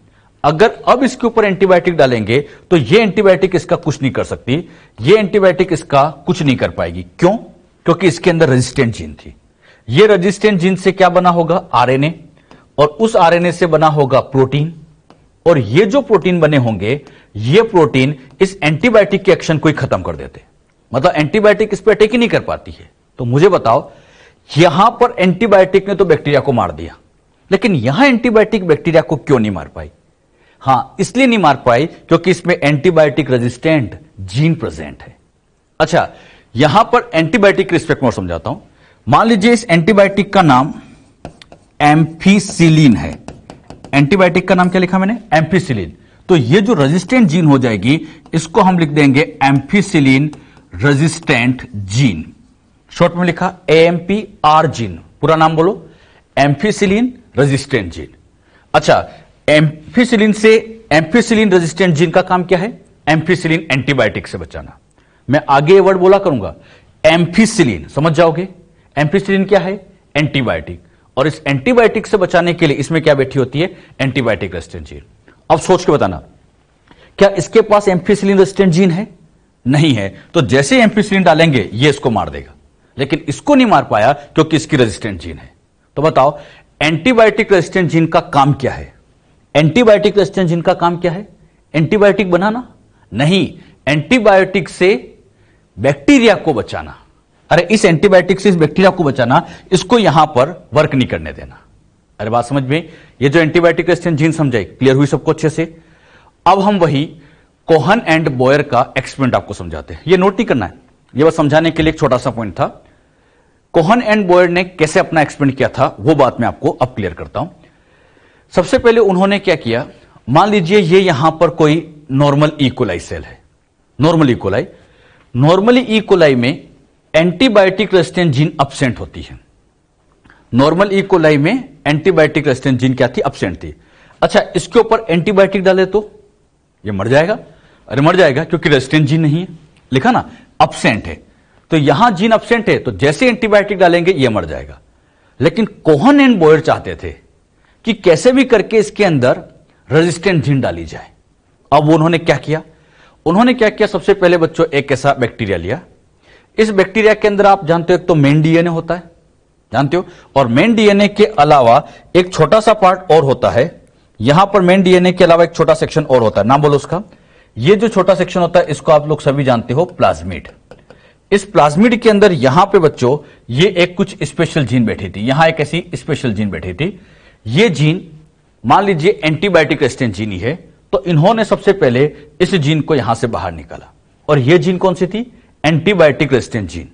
अगर अब इसके ऊपर एंटीबायोटिक डालेंगे तो ये एंटीबायोटिक इसका कुछ नहीं कर सकती, ये एंटीबायोटिक इसका कुछ नहीं कर पाएगी। क्यों? क्योंकि इसके अंदर रेजिस्टेंट जीन थी। ये रेजिस्टेंट जीन से क्या बना होगा? आरएनए, और उस आरएनए से बना होगा प्रोटीन, और ये जो प्रोटीन बने होंगे ये प्रोटीन इस एंटीबायोटिक के एक्शन को ही खत्म कर देते। मतलब एंटीबायोटिक इस पर अटैक ही नहीं कर पाती है। तो मुझे बताओ, यहां पर एंटीबायोटिक ने तो बैक्टीरिया को मार दिया, लेकिन यहां एंटीबायोटिक बैक्टीरिया को क्यों नहीं मार पाई? हां, इसलिए नहीं मार पाई क्योंकि इसमें एंटीबायोटिक रेजिस्टेंट जीन प्रेजेंट है। अच्छा, यहां पर एंटीबायोटिक के रिस्पेक्ट में समझाता हूं। मान लीजिए इस एंटीबायोटिक का नाम एम्फीसिलिन है। एंटीबायोटिक का नाम क्या लिखा मैंने? एम्फीसिलिन। तो ये जो रेजिस्टेंट जीन हो जाएगी इसको हम लिख देंगे एम्फीसिलिन रेजिस्टेंट जीन। शॉर्ट में लिखा AMPR जीन। पूरा नाम बोलो, एम्फीसिलिन रेजिस्टेंट जीन। अच्छा, एम्फीसिलिन रेजिस्टेंट जीन का काम क्या है? एम्फीसिलिन एंटीबायोटिक से बचाना। मैं आगे ये वर्ड बोला करूंगा, एम्फीसिलिन, समझ जाओगे। एम्फीसिलिन क्या है? एंटीबायोटिक। और इस एंटीबायोटिक से बचाने के लिए इसमें क्या बैठी होती है? Antibiotic resistant gene. अब सोच के बताना, क्या इसके पास एम्फीसिलिन रेजिस्टेंट जीन है? नहीं है। तो जैसे एम्फीसिलिन डालेंगे ये इसको मार देगा, लेकिन इसको नहीं मार पाया क्योंकि इसकी रेजिस्टेंट जीन है। तो बताओ, एंटीबायोटिक रेजिस्टेंट जीन का काम क्या है? एंटीबायोटिक रेजिस्टेंट जीन का काम क्या है? एंटीबायोटिक बनाना? नहीं, एंटीबायोटिक से बैक्टीरिया को बचाना। अरे इस एंटीबायोटिक से इस बैक्टीरिया को बचाना, इसको यहां पर वर्क नहीं करने देना। अरे बात समझ में? ये जो एंटीबायोटिक रेजिस्टेंट जीन समझाई, क्लियर हुई सबको अच्छे से? अब हम वही कोहन एंड बॉयर का एक्सपेरिमेंट आपको समझाते हैं। ये नोट नहीं करना है, ये बस समझाने के लिए एक छोटा सा पॉइंट था। कोहन एंड बॉयर ने कैसे अपना एक्सपेरिमेंट किया था वो बात मैं आपको अब क्लियर करता हूं। सबसे पहले उन्होंने क्या किया, मान लीजिए ये यहां पर कोई नॉर्मल इकोलाई सेल है। नॉर्मल इकोलाई, नॉर्मली इकोलाई में एंटीबायोटिक रेजिस्टेंट जीन अब्सेंट होती है। नॉर्मल इकोलाई में एंटीबायोटिक रेजिस्टेंट जीन क्या थी? अब्सेंट थी। अच्छा, इसके ऊपर एंटीबायोटिक डाले तो ये मर जाएगा। अरे मर जाएगा क्योंकि रेजिस्टेंट जीन नहीं है, लिखा ना, अब्सेंट है। तो यहां जीन अब्सेंट है तो जैसे एंटीबायोटिक डालेंगे ये मर जाएगा। लेकिन कोहन एंड बॉयर चाहते थे कि कैसे भी करके इसके अंदर रेजिस्टेंट जीन डाली जाए। अब उन्होंने क्या किया, सबसे पहले बच्चों एक ऐसा बैक्टीरिया लिया। इस बैक्टीरिया के अंदर आप जानते हो एक तो मेन डीएनए होता है, जानते हो, और मेन डीएनए के अलावा एक छोटा सा पार्ट और होता है। यहां पर मेन डीएनए के अलावा एक छोटा सेक्शन और होता है, नाम बोलो उसका। ये जो छोटा सेक्शन होता है इसको आप लोग सभी जानते हो, प्लाज्मिड। इस प्लाज्मिड के अंदर यहां पे बच्चों ये एक कुछ स्पेशल जीन बैठी थी, यहां एक ऐसी स्पेशल जीन बैठी थी। ये जीन मान लीजिए एंटीबायोटिक रेजिस्टेंट जीन ही है, तो इन्होंने सबसे पहले इस जीन को यहां से बाहर निकाला। और यह जीन कौन सी थी, antibiotic resistant gene.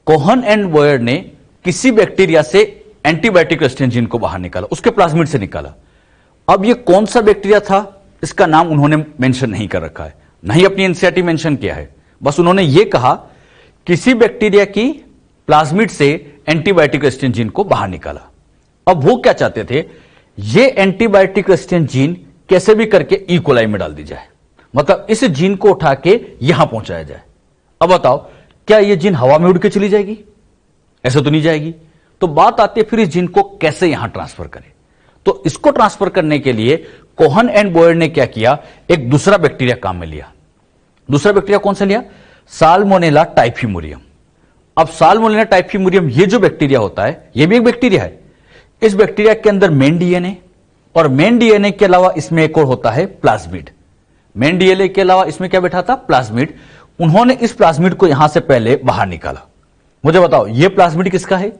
Cohen and Boyer ने किसी बैक्टीरिया से एंटीबायोटिक रेजिस्टेंट जीन को बाहर निकाला, उसके प्लाज्मिड से निकाला। अब यह कौन सा बैक्टीरिया था इसका नाम उन्होंने मेंशन नहीं कर रखा है, नहीं अपनी एनसीईआरटी मेंशन किया है, बस उन्होंने यह कहा किसी बैक्टीरिया की प्लाज्मिड से एंटीबायोटिक रेजिस्टेंट जीन को बाहर निकाला। अब वो क्या चाहते थे, ये एंटीबायोटिक रेजिस्टेंट जीन कैसे भी करके ई कोलाई में डाल दी जाए, मतलब इस जीन को उठा के यहां पहुंचाया जाए। अब बताओ क्या यह जीन हवा में उड़ के चली जाएगी, ऐसे तो नहीं जाएगी। तो बात आती है फिर इस जीन को कैसे यहां ट्रांसफर करें। तो इसको ट्रांसफर करने के लिए कोहन एंड बॉयर ने क्या किया, एक दूसरा बैक्टीरिया काम में लिया। दूसरा बैक्टीरिया कौन सा लिया, साल्मोनेला टाइफीमुरियम। अब साल्मोनेला टाइफीमुरियम ये जो बैक्टीरिया होता है ये भी एक बैक्टीरिया है। इस बैक्टीरिया के अंदर मेन डीएनए, और मेन डीएनए के अलावा इसमें एक और होता है प्लाज्मिड। मेन डीएनए के अलावा इसमें क्या बैठा था, प्लाज्मिड। उन्होंने इस प्लाज्मिड को यहां से पहले बाहर निकाला। मुझे बताओ यह प्लाज्मिड किसका है,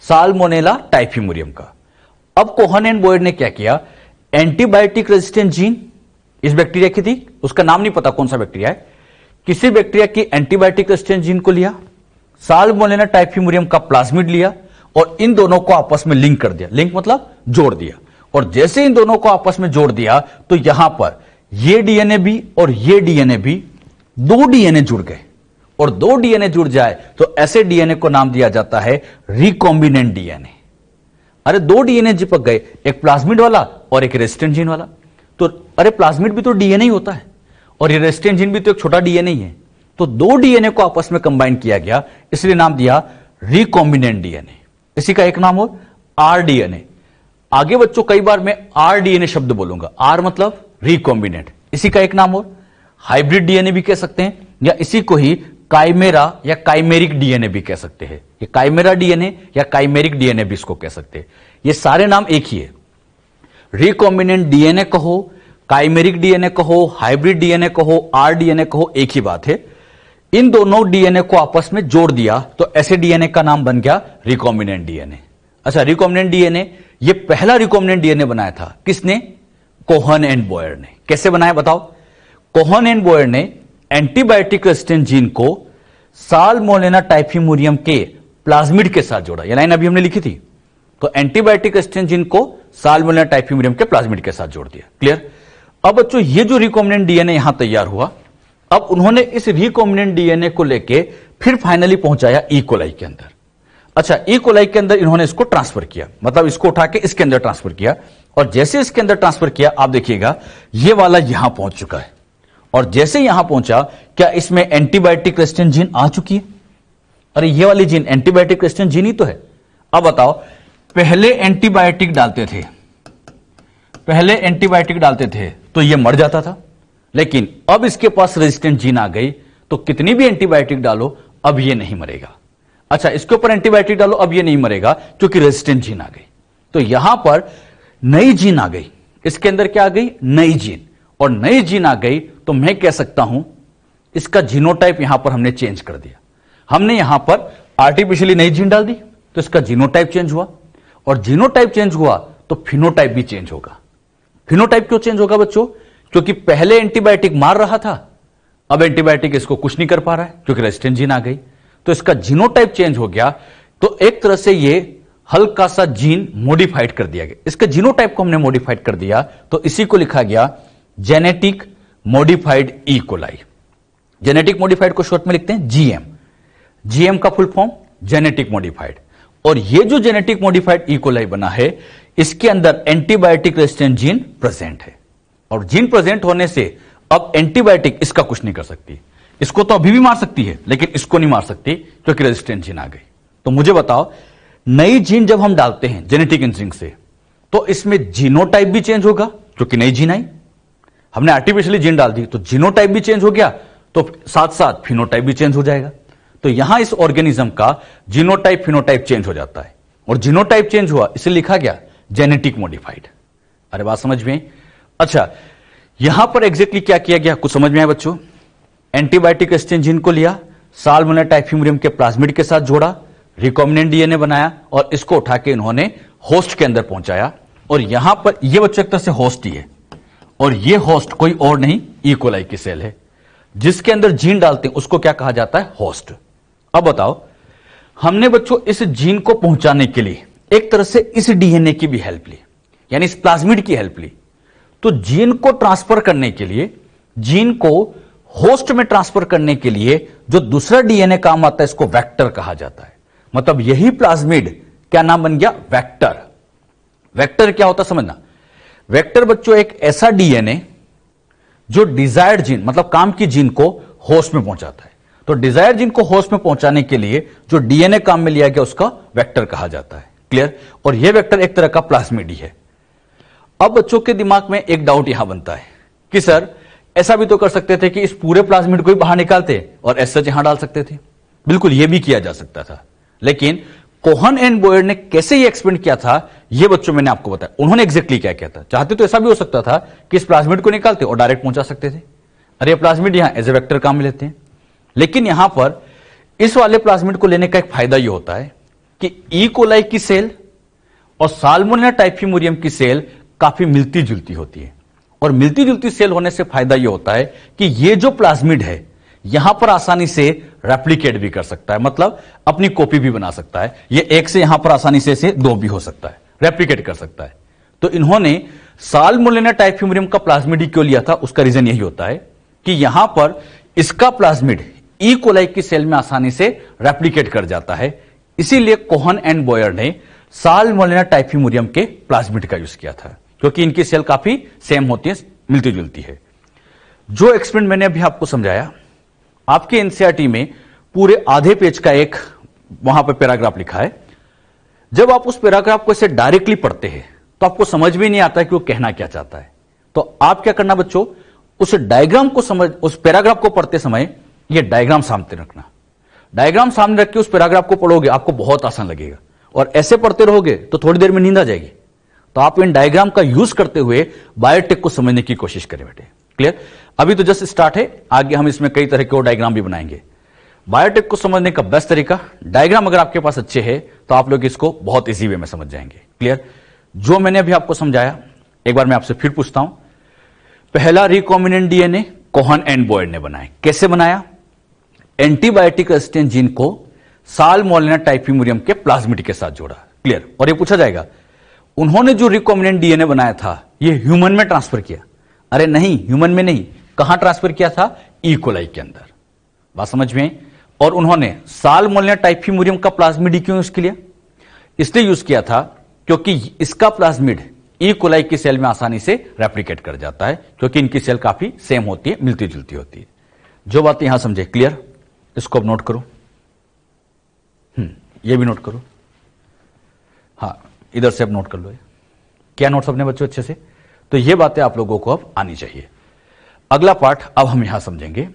साल्मोनेला टाइफीमुरियम का। अब कोहन एंड बॉयर ने क्या किया, एंटीबायोटिक रेजिस्टेंट जीन इस बैक्टीरिया की थी, उसका नाम नहीं पता कौन सा बैक्टीरिया है, किसी बैक्टीरिया की एंटीबायोटिक रेजिस्टेंट जीन को लिया, साल्मोनेला टाइफीमुरियम का प्लाज्मिड लिया और इन दोनों को आपस में लिंक कर दिया। लिंक मतलब जोड़ दिया। और जैसे इन दोनों को आपस में जोड़ दिया तो यहां पर ये डीएनए भी और ये डीएनए भी, दो डीएनए जुड़ गए। और दो डीएनए जुड़ जाए तो ऐसे डीएनए को नाम दिया जाता है रिकॉम्बिनेंट डीएनए। अरे दो डीएनए चिपक गए, एक प्लाज्मिड वाला और एक रेजिस्टेंट जीन वाला। तो अरे प्लाज्मिड भी तो डीएनए ही होता है और ये रेजिस्टेंट जीन भी तो एक छोटा डीएनए ही है। तो दो डीएनए को आपस में कंबाइन किया गया, इसलिए नाम दिया रिकॉम्बिनेंट डीएनए। इसी का एक नाम और आरडीएनए। आगे बच्चों कई बार मैं आरडीएनए शब्द बोलूंगा, आर मतलब रिकॉम्बिनेंट। इसी का एक नाम और हाइब्रिड डीएनए भी कह सकते हैं, या इसी को ही काइमेरा या काइमेरिक डीएनए भी कह सकते हैं। ये काइमेरा डीएनए या काइमेरिक डीएनए भी इसको कह सकते हैं। ये सारे नाम एक ही है। रिकॉम्बिनेंट डीएनए कहो, काइमेरिक डीएनए कहो, हाइब्रिड डीएनए कहो, आरडीएनए कहो, एक ही बात है। इन दोनों डीएनए को आपस में जोड़ दिया तो ऐसे डीएनए का नाम बन गया रिकॉम्बिनेंट डीएनए। अच्छा, रिकॉम्बिनेंट डीएनए, ये पहला रिकॉम्बिनेंट डीएनए बनाया था किसने, कोहन एंड बॉयर ने। कैसे बनाया बताओ, कोहन एंड बॉयर ने एंटीबायोटिक रेजिस्टेंट जीन को साल्मोनेला टाइफीमुरियम के प्लाज्मिड के साथ जोड़ा। यह लाइन अभी हमने लिखी थी। तो एंटीबायोटिक रेजिस्टेंट जीन को साल्मोनेला टाइफीमुरियम के प्लाज्मिड के साथ जोड़ दिया। क्लियर। अब बच्चों ये जो रिकॉम्बिनेंट डीएनए यहां तैयार हुआ, अब उन्होंने इस रिकॉम्बिनेंट डीएनए को लेके फिर फाइनली पहुंचाया ई कोलाई के अंदर। अच्छा, ई कोलाई के अंदर इन्होंने इसको ट्रांसफर किया, मतलब इसको उठा के इसके अंदर ट्रांसफर किया। और जैसे इसके अंदर ट्रांसफर किया, आप देखिएगा ये वाला यहां पहुंच चुका है। और जैसे यहां पहुंचा, क्या इसमें एंटीबायोटिक रेजिस्टेंट जीन आ चुकी है? अरे ये वाली जीन एंटीबायोटिक रेजिस्टेंट जीन ही तो है। अब बताओ, पहले एंटीबायोटिक डालते थे तो ये मर जाता था, लेकिन अब इसके पास रेजिस्टेंट जीन आ गई तो कितनी भी एंटीबायोटिक डालो अब ये नहीं मरेगा। अच्छा, इसके ऊपर एंटीबायोटिक डालो अब ये नहीं मरेगा क्योंकि रेजिस्टेंट जीन आ गई। तो यहां पर नई जीन आ गई, इसके अंदर क्या आ गई, नई जीन। और नई जीन आ गई तो मैं कह सकता हूं इसका जीनोटाइप यहां पर हमने चेंज कर दिया। हमने यहां पर आर्टिफिशियली नई जीन डाल दी तो इसका जीनोटाइप चेंज हुआ, और जीनोटाइप चेंज हुआ तो फिनोटाइप भी चेंज होगा। फिनोटाइप क्यों चेंज होगा बच्चों? क्योंकि पहले एंटीबायोटिक मार रहा था, अब एंटीबायोटिक इसको कुछ नहीं कर पा रहा है क्योंकि रेजिस्टेंट जीन आ गई, तो इसका जीनोटाइप चेंज हो गया। तो एक तरह से ये हल्का सा जीन मॉडिफाइड कर दिया गया, इसके जीनोटाइप को हमने मॉडिफाइड कर दिया, तो इसी को लिखा गया genetic modified E coli. Genetic modified को शॉर्ट में लिखते हैं जीएम। जीएम का फुल फॉर्म जेनेटिक मॉडिफाइड। और ये जो जेनेटिक मॉडिफाइड ई कोलाई बना है, इसके अंदर एंटीबायोटिक रेजिस्टेंट जीन प्रेजेंट है। और जीन प्रेजेंट होने से अब एंटीबायोटिक इसका कुछ नहीं कर सकती। इसको तो अभी भी मार सकती है लेकिन इसको नहीं मार सकती क्योंकि रेजिस्टेंट जीन आ गई। तो मुझे बताओ, नई जीन जब हम डालते हैं जेनेटिक इंजीनियरिंग से, तो इसमें जीनोटाइप भी चेंज होगा क्योंकि नई जीन आई, हमने आर्टिफिशियली जीन डाल दी तो जीनोटाइप भी चेंज हो गया, तो साथ साथ फिनोटाइप भी चेंज हो जाएगा। तो यहां इस ऑर्गेनिज्म का जीनोटाइप फिनोटाइप चेंज हो जाता है, और जीनोटाइप चेंज हुआ इसे लिखा गया जेनेटिक मॉडिफाइड। अरे बात समझ में आई? अच्छा, यहां पर एग्जैक्टली क्या किया गया, कुछ समझ में आया बच्चों? एंटीबायोटिक रेजिस्टेंट जीन को लिया, साल्मोनेला टाइफिमुरियम के प्लाज्मिड के साथ जोड़ा, रिकॉम्बिनेंट डीएनए बनाया, और इसको उठा के इन्होंने होस्ट के अंदर पहुंचाया। और यहां पर यह बच्चों एक तरह से होस्ट ही है, और यह होस्ट कोई और नहीं ई कोलाई की सेल है, जिसके अंदर जीन डालते हैं उसको क्या कहा जाता है? होस्ट। अब बताओ, हमने बच्चों इस जीन को पहुंचाने के लिए एक तरह से इस डीएनए की भी हेल्प ली, यानी इस प्लाज्मिड की हेल्प ली। तो जीन को ट्रांसफर करने के लिए, जीन को होस्ट में ट्रांसफर करने के लिए जो दूसरा डीएनए काम आता है, इसको वेक्टर कहा जाता है। मतलब यही प्लाज्मिड क्या नाम बन गया? वेक्टर। वेक्टर क्या होता समझना, वेक्टर बच्चों एक ऐसा डीएनए जो डिजायर्ड जीन, मतलब काम की जीन को होस्ट में पहुंचाता है। तो डिजायर्ड जीन को होस्ट में पहुंचाने के लिए जो डीएनए काम में लिया गया उसका वेक्टर कहा जाता है। क्लियर? और यह वेक्टर एक तरह का प्लाज्मिड ही है। अब बच्चों के दिमाग में एक डाउट यहां बनता है कि सर ऐसा भी तो कर सकते थे कि इस पूरे प्लाज्मिड को ही बाहर निकालते और एस यहां डाल सकते थे। बिल्कुल, यह भी किया जा सकता था, लेकिन कोहन एंड बॉयर ने कैसे ये एक्सपेंड किया था, ये बच्चों मैंने आपको बताया। उन्होंने एग्जैक्टली क्या किया था, चाहते तो ऐसा भी हो सकता था कि इस प्लाज्मिड को निकालते और डायरेक्ट पहुंचा सकते थे, अरे प्लाज्मिड यहां एज ए वेक्टर काम में लेते हैं। लेकिन यहां पर इस वाले प्लाज्मिड को लेने का एक फायदा यह होता है कि ई कोलाई की सेल और साल्मोनेला टाइफिमुरियम की सेल काफी मिलती जुलती होती है, और मिलती जुलती सेल होने से फायदा यह होता है कि ये जो प्लाज्मिड है यहां पर आसानी से रेप्लिकेट भी कर सकता है, मतलब अपनी कॉपी भी बना सकता है। ये एक से यहां पर आसानी से दो भी हो सकता है, रेप्लिकेट कर सकता है। तो इन्होंने साल्मोनेला टाइफिमुरियम का प्लाज्मिड ही क्यों लिया था, उसका रीजन यही होता है कि यहां पर इसका प्लाज्मिड ई कोलाई की सेल में आसानी से रेप्लिकेट कर जाता है। इसीलिए कोहन एंड बॉयर ने साल्मोनेला टाइफिमुरियम के प्लाज्मिड का यूज किया था, क्योंकि इनकी सेल काफी सेम होती है, मिलती जुलती है। जो एक्सपेरिमेंट मैंने अभी आपको समझाया, आपके एनसीईआरटी में पूरे आधे पेज का एक वहां पर पैराग्राफ लिखा है। जब आप उस पैराग्राफ को ऐसे डायरेक्टली पढ़ते हैं तो आपको समझ भी नहीं आता कि वो कहना क्या चाहता है। तो आप क्या करना बच्चों, उस डायग्राम को समझ, उस पैराग्राफ को पढ़ते समय ये डायग्राम सामने रखना। डायग्राम सामने रख के उस पैराग्राफ को पढ़ोगे, आपको बहुत आसान लगेगा, और ऐसे पढ़ते रहोगे तो थोड़ी देर में नींद आ जाएगी। तो आप इन डायग्राम का यूज करते हुए बायोटेक को समझने की कोशिश करें बेटे। क्लियर? अभी तो जस्ट स्टार्ट है, आगे हम इसमें कई तरह के और डायग्राम भी बनाएंगे। बायोटेक को समझने का बेस्ट तरीका, डायग्राम अगर आपके पास अच्छे हैं तो आप लोग इसको बहुत इजी वे में समझ जाएंगे। क्लियर? जो मैंने अभी आपको समझाया एक बार मैं आपसे फिर पूछता हूं। पहला recombinant DNA Cohen and Boyer ने बनाया। कैसे बनाया? एंटीबायोटिक रेजिस्टेंट जीन को साल्मोनेला टाइफिमुरियम के प्लाज्मिड के साथ जोड़ा। क्लियर? और ये पूछा जाएगा उन्होंने जो रिकॉम्बिनेंट डीएनए बनाया था ये ह्यूमन में ट्रांसफर किया? अरे नहीं, ह्यूमन में नहीं। कहां ट्रांसफर किया था? ई कोलाई के अंदर। बात समझ में आई? और उन्होंने साल्मोनेला टाइफिमुरियम का प्लाज्मिड क्यों यूज किया? इसलिए यूज किया था क्योंकि इसका प्लाज्मिड ई कोलाई की सेल में आसानी से रेप्लिकेट कर जाता है, क्योंकि इनकी सेल काफी सेम होती है, मिलती जुलती होती है। जो बात यहां समझे, क्लियर? इसको अब नोट करो, ये भी नोट करो, हाँ इधर से अब नोट कर लो। क्या नोट्स अपने बच्चों अच्छे से? तो ये बातें आप लोगों को अब आनी चाहिए। अगला पार्ट अब हम यहां समझेंगे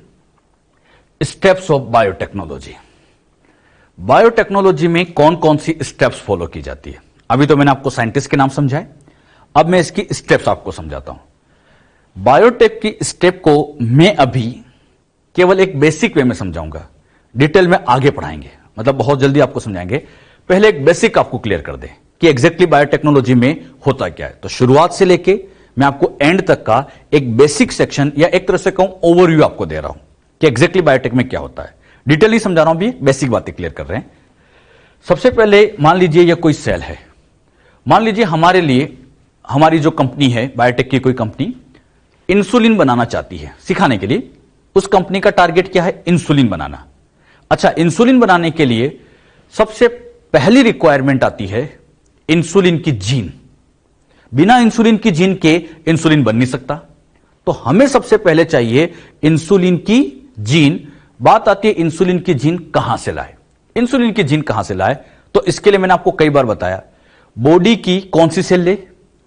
स्टेप्स ऑफ बायोटेक्नोलॉजी। बायोटेक्नोलॉजी में कौन कौन सी स्टेप्स फॉलो की जाती है। अभी तो मैंने आपको साइंटिस्ट के नाम समझाए, अब मैं इसकी स्टेप्स आपको समझाता हूं। बायोटेक की स्टेप को मैं अभी केवल एक बेसिक वे में समझाऊंगा, डिटेल में आगे पढ़ाएंगे, मतलब बहुत जल्दी आपको समझाएंगे। पहले एक बेसिक आपको क्लियर कर दें कि एग्जैक्टली बायोटेक्नोलॉजी में होता क्या है। तो शुरुआत से लेके मैं आपको एंड तक का एक बेसिक सेक्शन या एक तरह से कहूं ओवरव्यू आपको दे रहा हूं कि एग्जैक्टली बायोटेक में क्या होता है। डिटेल ही समझा रहा हूं, भी बेसिक बातें क्लियर कर रहे हैं। सबसे पहले मान लीजिए यह कोई सेल है, मान लीजिए हमारे लिए हमारी जो कंपनी है बायोटेक की कोई कंपनी इंसुलिन बनाना चाहती है सिखाने के लिए। उस कंपनी का टारगेट क्या है? इंसुलिन बनाना। अच्छा, इंसुलिन बनाने के लिए सबसे पहली रिक्वायरमेंट आती है इंसुलिन की जीन। बिना इंसुलिन की जीन के इंसुलिन बन नहीं सकता, तो हमें सबसे पहले चाहिए इंसुलिन की जीन। बात आती है इंसुलिन की जीन कहां से लाए। इंसुलिन की जीन कहां से लाए? तो इसके लिए मैंने आपको कई बार बताया, बॉडी की कौन सी सेल ले?